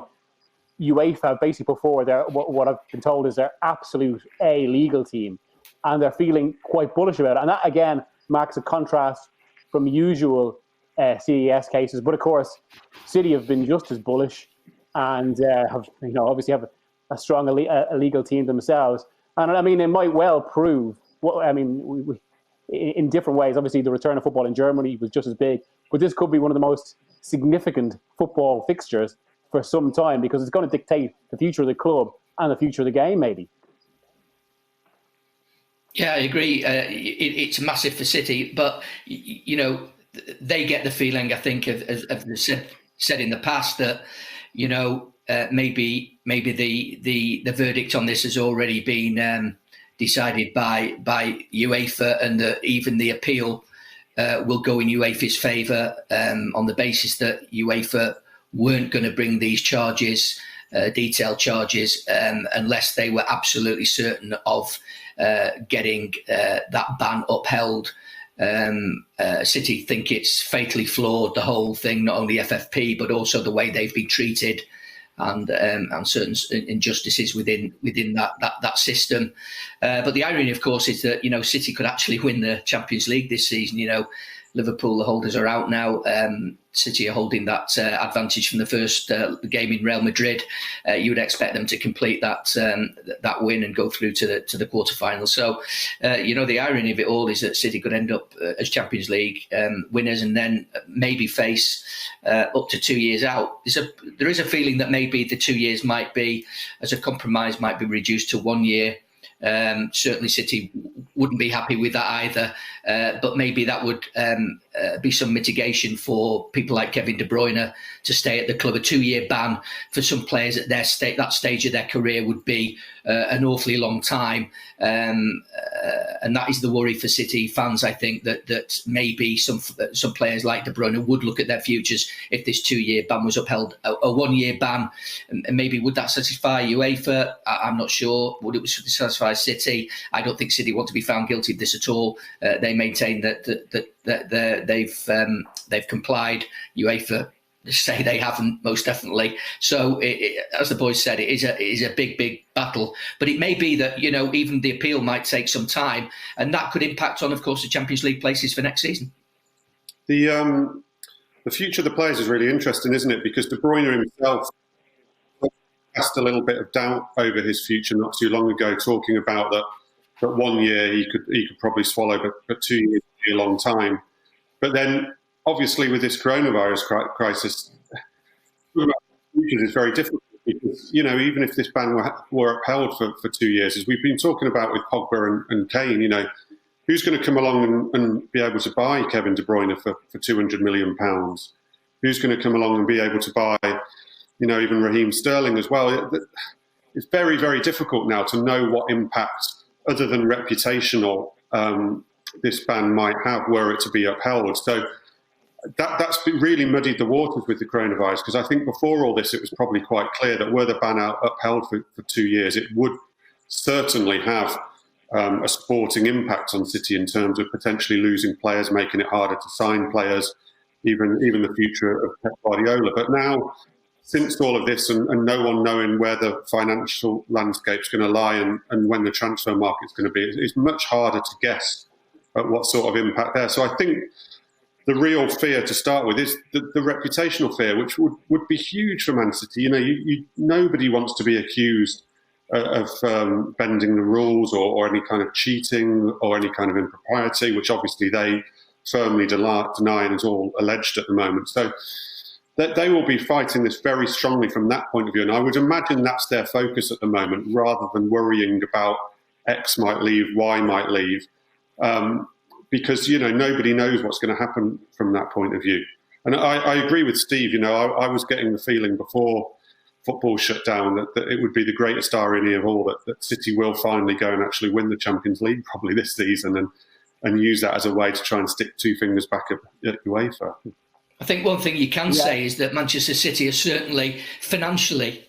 UEFA have basically put forward what I've been told is their absolute A legal team. And they're feeling quite bullish about it. And that, again, marks a contrast from usual CES cases. But, of course, City have been just as bullish and obviously have a strong legal team themselves. And, I mean, it might well prove, in different ways. Obviously, the return of football in Germany was just as big. But this could be one of the most significant football fixtures for some time, because it's going to dictate the future of the club and the future of the game, maybe. Yeah, I agree. It's massive for City, but they get the feeling, I think, as said in the past, that maybe the verdict on this has already been decided by UEFA, and that even the appeal will go in UEFA's favour on the basis that UEFA weren't going to bring these charges, detailed charges, unless they were absolutely certain of getting that ban upheld. City think it's fatally flawed, the whole thing, not only FFP, but also the way they've been treated, and certain injustices within that system. But the irony, of course, is that City could actually win the Champions League this season. Liverpool, the holders, are out now. City are holding that advantage from the first game in Real Madrid. You would expect them to complete that win and go through to the quarterfinals. So, the irony of it all is that City could end up as Champions League winners, and then maybe face up to 2 years out. There is a feeling that maybe the 2 years might be, as a compromise, might be reduced to 1 year. Certainly City wouldn't be happy with that either, but maybe that would be some mitigation for people like Kevin De Bruyne to stay at the club. A 2-year ban for some players at that stage of their career would be an awfully long time, and that is the worry for City fans. I think that maybe some players like De Bruyne would look at their futures if this 2-year ban was upheld. A 1-year ban, and maybe would that satisfy UEFA? I'm not sure. Would it satisfy City? I don't think City want to be found guilty of this at all. They maintain that they've complied. UEFA say they haven't, most definitely. So, as the boys said, it is a big battle. But it may be that even the appeal might take some time, and that could impact on, of course, the Champions League places for next season. The future of the players is really interesting, isn't it? Because De Bruyne himself cast a little bit of doubt over his future not too long ago, talking about that 1 year he could probably swallow, but 2 years would be a long time. But then, obviously, with this coronavirus crisis, it's very difficult because, even if this ban were upheld for 2 years, as we've been talking about with Pogba and Kane, who's going to come along and be able to buy Kevin De Bruyne for £200 million? Who's going to come along and be able to buy, even Raheem Sterling as well? It's very, very difficult now to know what impact other than reputational this ban might have were it to be upheld. So that's really muddied the waters with the coronavirus, because I think before all this it was probably quite clear that were the ban upheld for 2 years, it would certainly have a sporting impact on City in terms of potentially losing players, making it harder to sign players, even the future of Pep Guardiola. But now, since all of this and no one knowing where the financial landscape's going to lie and when the transfer market's going to be, it's much harder to guess at what sort of impact there. So I think the real fear to start with is the reputational fear, which would be huge for Man City. Nobody wants to be accused of bending the rules or any kind of cheating or any kind of impropriety, which obviously they firmly deny and is all alleged at the moment. So they will be fighting this very strongly from that point of view. And I would imagine that's their focus at the moment, rather than worrying about X might leave, Y might leave, because, nobody knows what's going to happen from that point of view. And I agree with Steve. I was getting the feeling before football shut down that it would be the greatest irony of all that City will finally go and actually win the Champions League probably this season and use that as a way to try and stick two fingers back at UEFA. I think one thing you can say is that Manchester City are certainly financially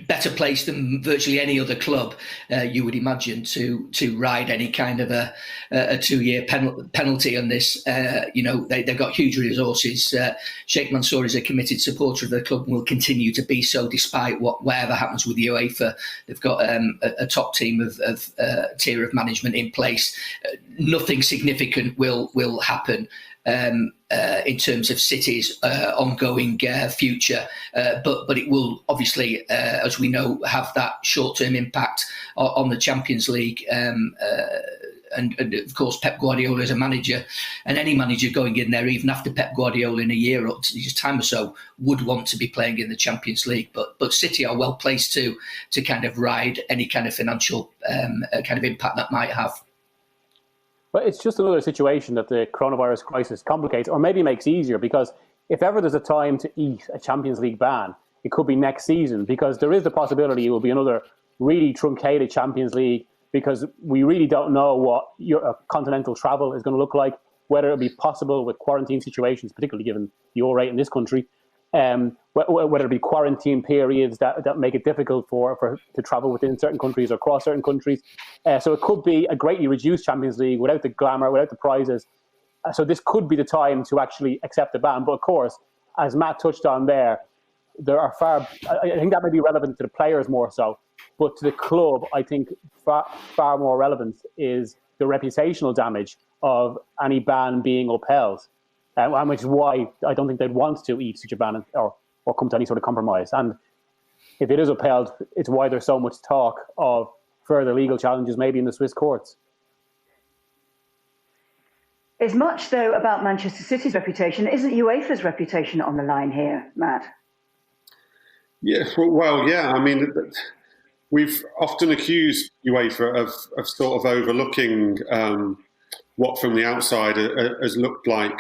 better placed than virtually any other club, you would imagine, to ride any kind of a 2-year penalty on this. They've got huge resources. Sheikh Mansour is a committed supporter of the club and will continue to be so despite whatever happens with the UEFA. They've got a top team of tier of management in place. Nothing significant will happen in terms of City's ongoing future, but it will obviously, as we know, have that short-term impact on the Champions League. And of course, Pep Guardiola is a manager, and any manager going in there, even after Pep Guardiola in a year or time or so, would want to be playing in the Champions League. But City are well placed to kind of ride any kind of financial kind of impact that might have. But it's just another situation that the coronavirus crisis complicates, or maybe makes easier, because if ever there's a time to eat a Champions League ban, it could be next season, because there is the possibility it will be another really truncated Champions League, because we really don't know what continental travel is going to look like, whether it'll be possible with quarantine situations, particularly given the O rate in this country, whether it be quarantine periods that make it difficult to travel within certain countries or across certain countries. So it could be a greatly reduced Champions League without the glamour, without the prizes. So this could be the time to actually accept the ban. But of course, as Matt touched on there are I think that may be relevant to the players more so, but to the club, I think far more relevant is the reputational damage of any ban being upheld. Which is why I don't think they'd want to eat such a ban or come to any sort of compromise. And if it is upheld, it's why there's so much talk of further legal challenges, maybe in the Swiss courts. As much, though, about Manchester City's reputation, isn't UEFA's reputation on the line here, Matt? Yeah, well, yeah. I mean, we've often accused UEFA of sort of overlooking what from the outside has looked like.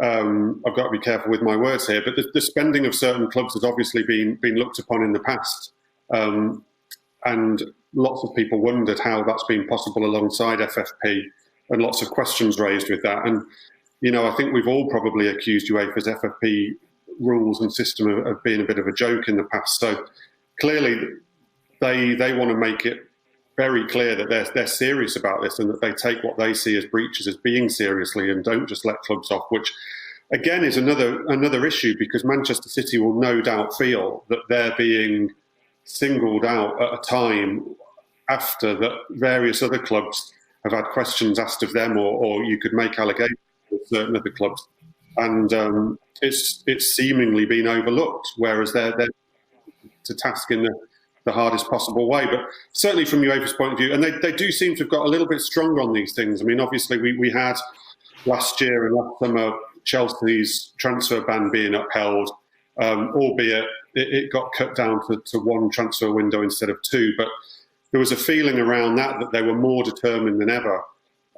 I've got to be careful with my words here, but the spending of certain clubs has obviously been looked upon in the past, and lots of people wondered how that's been possible alongside FFP, and lots of questions raised with that. And I think we've all probably accused UEFA's FFP rules and system of being a bit of a joke in the past. So clearly, they want to make it very clear that they're serious about this and that they take what they see as breaches as being seriously and don't just let clubs off, which again is another issue, because Manchester City will no doubt feel that they're being singled out at a time after that various other clubs have had questions asked of them, or you could make allegations with certain other clubs, and it's seemingly been overlooked, whereas they're to task in the hardest possible way. But certainly from UEFA's point of view, and they do seem to have got a little bit stronger on these things. I mean, obviously we had last year and last summer Chelsea's transfer ban being upheld, albeit it got cut down to one transfer window instead of two. But there was a feeling around that they were more determined than ever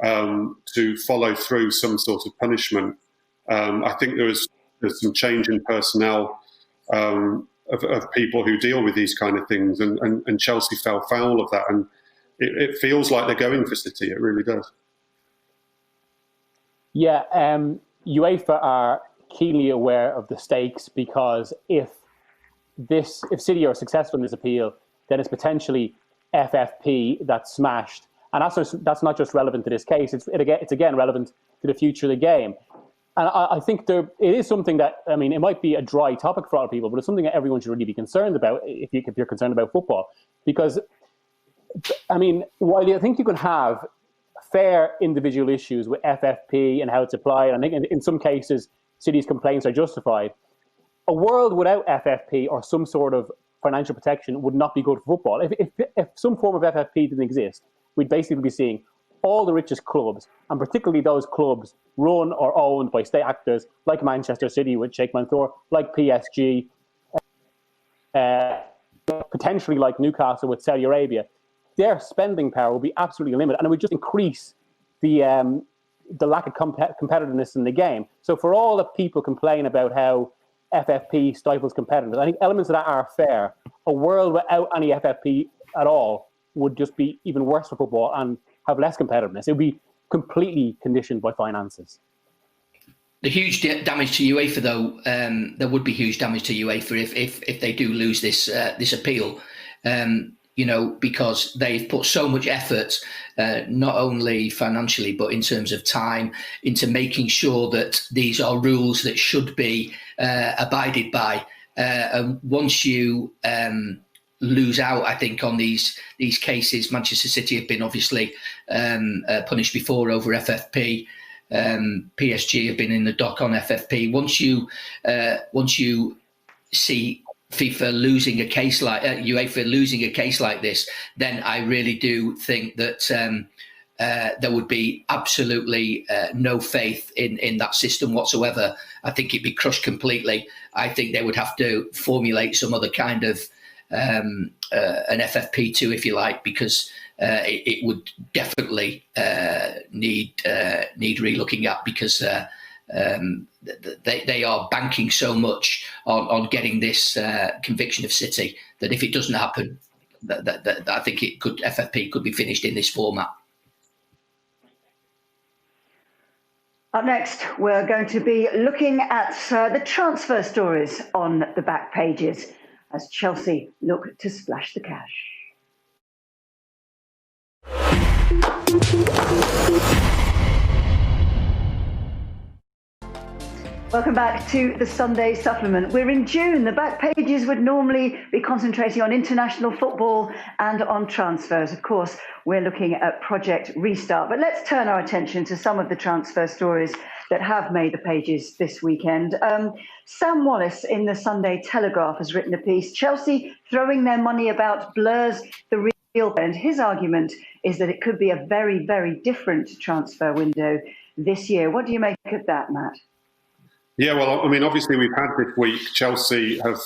to follow through some sort of punishment. I think there's some change in personnel of people who deal with these kind of things, and Chelsea fell foul of that. And it feels like they're going for City. It really does. Yeah, UEFA are keenly aware of the stakes, because if City are successful in this appeal, then it's potentially FFP that's smashed. And that's not just relevant to this case. It's again relevant to the future of the game. And I think it is something that, I mean, it might be a dry topic for a lot of people, but it's something that everyone should really be concerned about if you're concerned about football. Because, I mean, while I think you can have fair individual issues with FFP and how it's applied, and I think in some cases City's complaints are justified, a world without FFP or some sort of financial protection would not be good for football. If some form of FFP didn't exist, we'd basically be seeing all the richest clubs, and particularly those clubs run or owned by state actors like Manchester City with Sheikh Mansour, like PSG, potentially like Newcastle with Saudi Arabia. Their spending power will be absolutely limited, and it would just increase the lack of competitiveness in the game. So for all the people complain about how FFP stifles competitiveness, I think elements of that are fair. A world without any FFP at all would just be even worse for football and have less competitiveness. It would be completely conditioned by finances. The huge damage to UEFA, though, there would be huge damage to UEFA if they do lose this appeal. Because they've put so much effort, not only financially, but in terms of time, into making sure that these are rules that should be abided by. And once you lose out, I think, on these cases, Manchester City have been obviously punished before over FFP. PSG have been in the dock on FFP. Once you see FIFA losing a case like UEFA losing a case like this, then I really do think that there would be absolutely no faith in that system whatsoever. I think it'd be crushed completely. I think they would have to formulate some other kind of an FFP2, if you like, because it would definitely need relooking at, because they are banking so much on getting this conviction of City that if it doesn't happen, that I think FFP could be finished in this format. Up next, we're going to be looking at the transfer stories on the back pages as Chelsea look to splash the cash. Welcome back to the Sunday Supplement. We're in June. The back pages would normally be concentrating on international football and on transfers. Of course, we're looking at Project Restart. But let's turn our attention to some of the transfer stories that have made the pages this weekend. Sam Wallace in the Sunday Telegraph has written a piece, Chelsea throwing their money about blurs the real, and his argument is that it could be a very, very different transfer window this year. What do you make of that, Matt? Yeah, well, I mean, obviously we've had this week, Chelsea have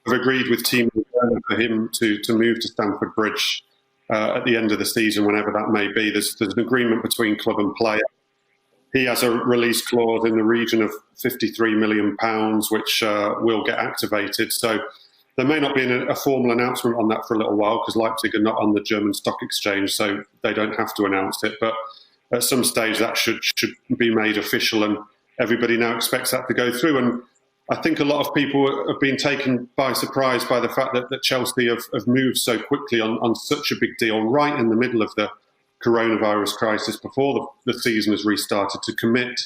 agreed with Team Werner for him to move to Stamford Bridge at the end of the season, whenever that may be. There's an agreement between club and player. He has a release clause in the region of £53 million, which will get activated. So there may not be a formal announcement on that for a little while, because Leipzig are not on the German stock exchange, so they don't have to announce it. But at some stage that should be made official, and everybody now expects that to go through. And I think a lot of people have been taken by surprise by the fact that Chelsea have moved so quickly on such a big deal right in the middle of the coronavirus crisis, before the season has restarted, to commit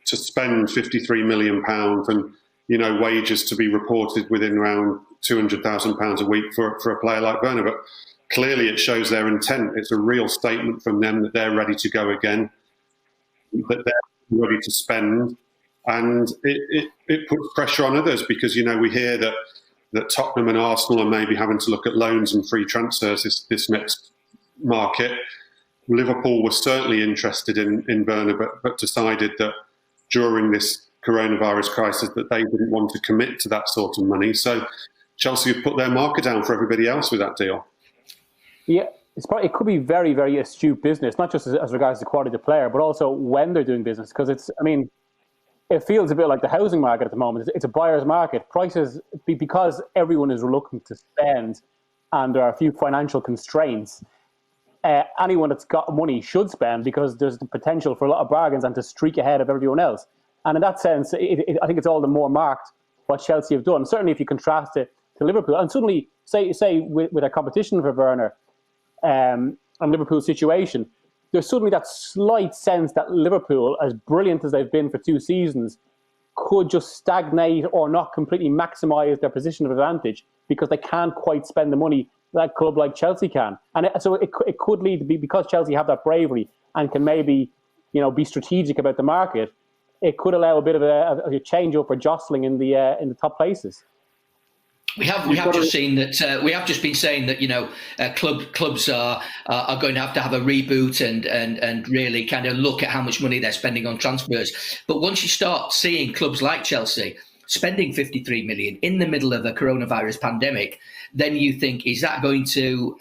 to spend £53 million and, wages to be reported within around £200,000 a week for a player like Werner. But clearly it shows their intent. It's a real statement from them that they're ready to go again, that they're ready to spend, and it puts pressure on others, because we hear that Tottenham and Arsenal are maybe having to look at loans and free transfers this next market. Liverpool was certainly interested in Werner, but decided that during this coronavirus crisis that they didn't want to commit to that sort of money. So Chelsea have put their marker down for everybody else with that deal. Yeah. It could be very, very astute business, not just as regards the quality of the player, but also when they're doing business. Because it feels a bit like the housing market at the moment. It's a buyer's market. Prices, because everyone is reluctant to spend, and there are a few financial constraints, anyone that's got money should spend, because there's the potential for a lot of bargains and to streak ahead of everyone else. And in that sense, I think it's all the more marked what Chelsea have done. Certainly, if you contrast it to Liverpool, and suddenly, say with a competition for Werner and Liverpool's situation, there's suddenly that slight sense that Liverpool, as brilliant as they've been for 2 seasons, could just stagnate or not completely maximise their position of advantage because they can't quite spend the money that a club like Chelsea can. And so it could lead to be, because Chelsea have that bravery and can maybe, be strategic about the market, it could allow a bit of a change up or jostling in the top places. We have just seen that. We have just been saying that clubs are going to have a reboot and really kind of look at how much money they're spending on transfers. But once you start seeing clubs like Chelsea spending 53 million in the middle of a coronavirus pandemic, then you think, is that going to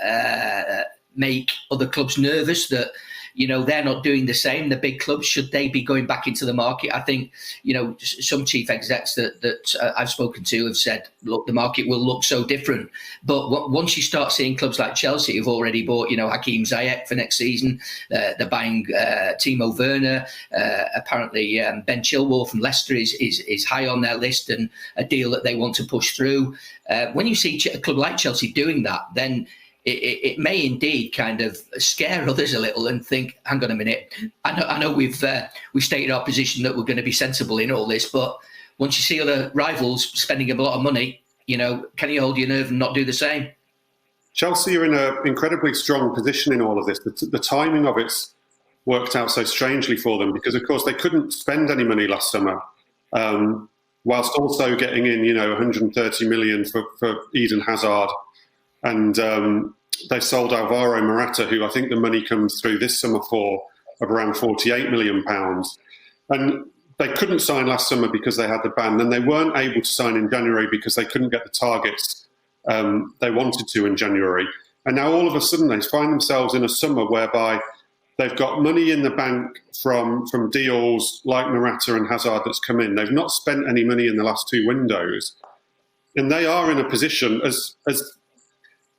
make other clubs nervous that they're not doing the same? The big clubs, should they be going back into the market? I think, some chief execs that I've spoken to have said, look, the market will look so different. But once you start seeing clubs like Chelsea who've already bought, Hakim Ziyech for next season, they're buying Timo Werner, apparently Ben Chilwell from Leicester is high on their list and a deal that they want to push through. When you see a club like Chelsea doing that, then it may indeed kind of scare others a little and think, hang on a minute, I know we've stated our position that we're going to be sensible in all this, but once you see other rivals spending a lot of money, can you hold your nerve and not do the same? Chelsea are in an incredibly strong position in all of this. The timing of it's worked out so strangely for them because, of course, they couldn't spend any money last summer, whilst also getting in, 130 million for Eden Hazard. And they sold Alvaro Morata, who I think the money comes through this summer for, of around £48 million. And they couldn't sign last summer because they had the ban. And they weren't able to sign in January because they couldn't get the targets they wanted to in January. And now all of a sudden they find themselves in a summer whereby they've got money in the bank from deals like Morata and Hazard that's come in. They've not spent any money in the last 2 windows. And they are in a position, as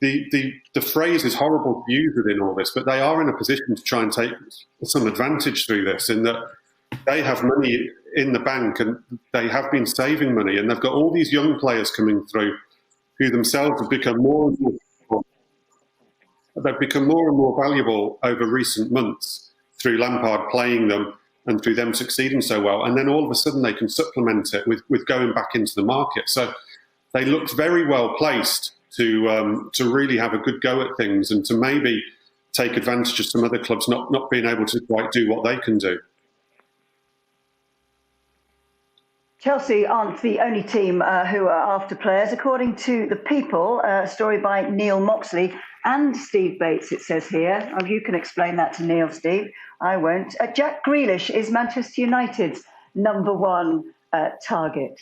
the phrase is horrible to use within all this, but they are in a position to try and take some advantage through this, in that they have money in the bank and they have been saving money, and they've got all these young players coming through who themselves have become more and more valuable over recent months through Lampard playing them and through them succeeding so well. And then all of a sudden they can supplement it with going back into the market. So they looked very well placed to really have a good go at things and to maybe take advantage of some other clubs not being able to quite do what they can do. Chelsea aren't the only team who are after players. According to The People, a story by Neil Moxley and Steve Bates, it says here. Oh, you can explain that to Neil, Steve. I won't. Jack Grealish is Manchester United's number one target.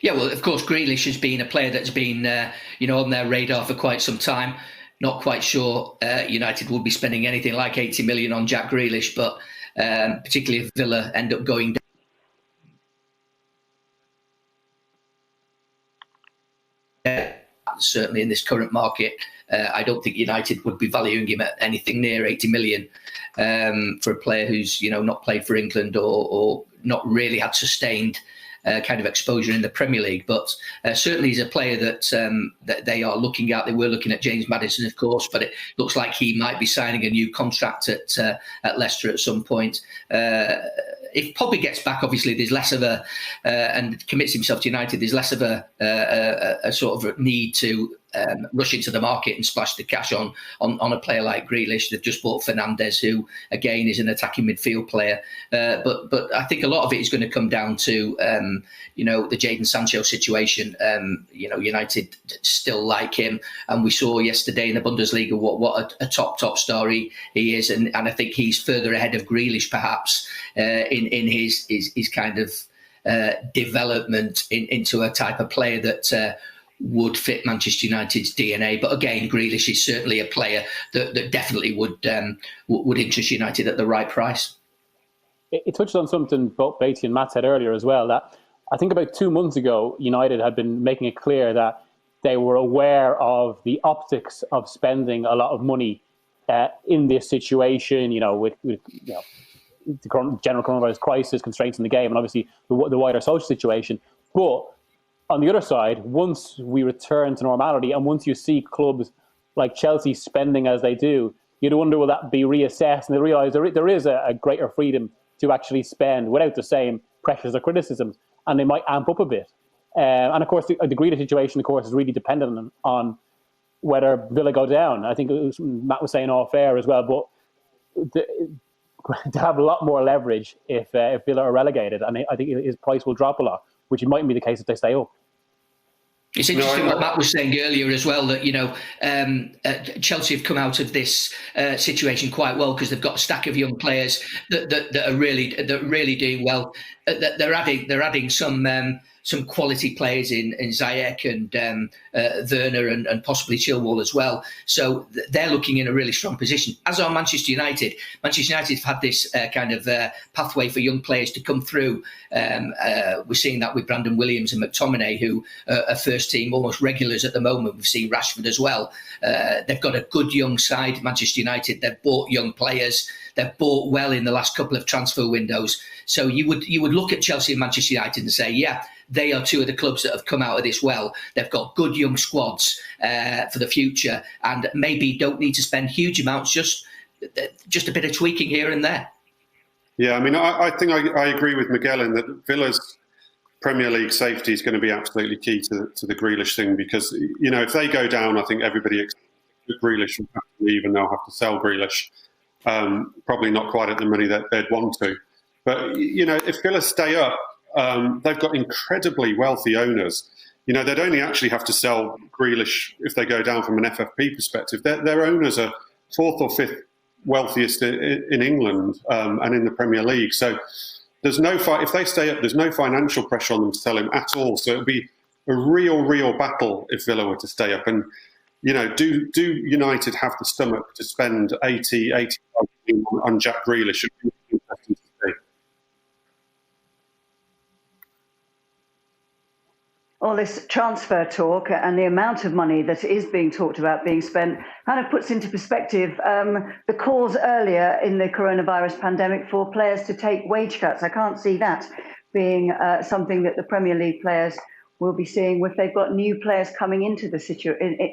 Yeah, well, of course, Grealish has been a player that's been, on their radar for quite some time. Not quite sure United would be spending anything like 80 million on Jack Grealish, but particularly if Villa end up going down. Certainly in this current market, I don't think United would be valuing him at anything near 80 million for a player who's, not played for England or not really had sustained kind of exposure in the Premier League, but certainly he's a player that they are looking at. They were looking at James Maddison, of course, but it looks like he might be signing a new contract at Leicester at some point. If Pogba gets back, obviously there's less of and commits himself to United, there's less of a sort of need to rush into the market and splash the cash on a player like Grealish. They've just bought Fernandes, who again is an attacking midfield player. But I think a lot of it is going to come down to the Jadon Sancho situation. United still like him, and we saw yesterday in the Bundesliga what a top star he is, and I think he's further ahead of Grealish perhaps in his kind of development into a type of player that would fit Manchester United's DNA. But again, Grealish is certainly a player that definitely would interest United at the right price. It touched on something both Batey and Matt said earlier as well, that I think about 2 months ago, United had been making it clear that they were aware of the optics of spending a lot of money in this situation, with the general coronavirus crisis, constraints in the game, and obviously the wider social situation. But on the other side, once we return to normality, and once you see clubs like Chelsea spending as they do, you'd wonder, will that be reassessed? And they realise there is a greater freedom to actually spend without the same pressures or criticisms, and they might amp up a bit. And of course, the Grealish situation, of course, is really dependent on whether Villa go down. I think Matt was saying off air as well, but to have a lot more leverage if Villa are relegated, and I think his price will drop a lot, which it mightn't be the case if they stay up. It's interesting what Matt was saying earlier as well, that Chelsea have come out of this situation quite well because they've got a stack of young players that are really doing well. They're adding some quality players in Ziyech and Werner and possibly Chilwell as well. So they're looking in a really strong position. As are Manchester United. Manchester United have had this kind of pathway for young players to come through. We're seeing that with Brandon Williams and McTominay, who are first team almost regulars at the moment. We've seen Rashford as well. They've got a good young side, Manchester United. They've bought young players. They've bought well in the last couple of transfer windows. So you would look at Chelsea and Manchester United and say, yeah, they are two of the clubs that have come out of this well. They've got good young squads for the future, and maybe don't need to spend huge amounts, just a bit of tweaking here and there. Yeah, I mean, I think I agree with Miguel in that Villa's Premier League safety is going to be absolutely key to the Grealish thing, because, if they go down, I think everybody expects that Grealish will have to leave and they'll have to sell Grealish. Probably not quite at the money that they'd want to. But, if Villa stay up, they've got incredibly wealthy owners. They'd only actually have to sell Grealish if they go down from an FFP perspective. Their owners are fourth or fifth wealthiest in England and in the Premier League. So there's if they stay up, there's no financial pressure on them to sell him at all. So it'd be a real battle if Villa were to stay up. And, do United have the stomach to spend 85 million on Jack Grealish? It'd be interesting to see. All this transfer talk and the amount of money that is being talked about being spent kind of puts into perspective the calls earlier in the coronavirus pandemic for players to take wage cuts. I can't see that being something that the Premier League players will be seeing if they've got new players coming into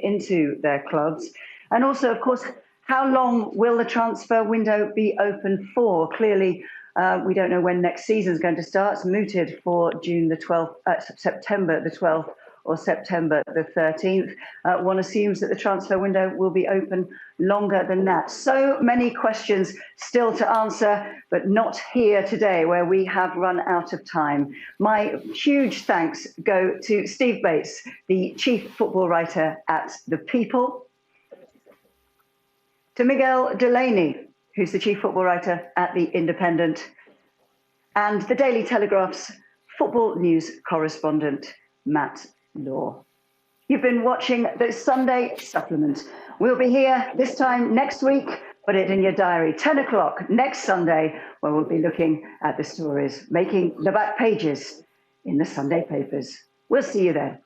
into their clubs. And also, of course, how long will the transfer window be open for? Clearly, we don't know when next season is going to start. It's mooted for September the 12th or September the 13th. One assumes that the transfer window will be open longer than that. So many questions still to answer, but not here today, where we have run out of time. My huge thanks go to Steve Bates, the chief football writer at The People, to Miguel Delaney, who's the chief football writer at The Independent, and the Daily Telegraph's football news correspondent, Matt Law. You've been watching the Sunday Supplement. We'll be here this time next week. Put it in your diary, 10 o'clock next Sunday, where we'll be looking at the stories making the back pages in the Sunday papers. We'll see you then.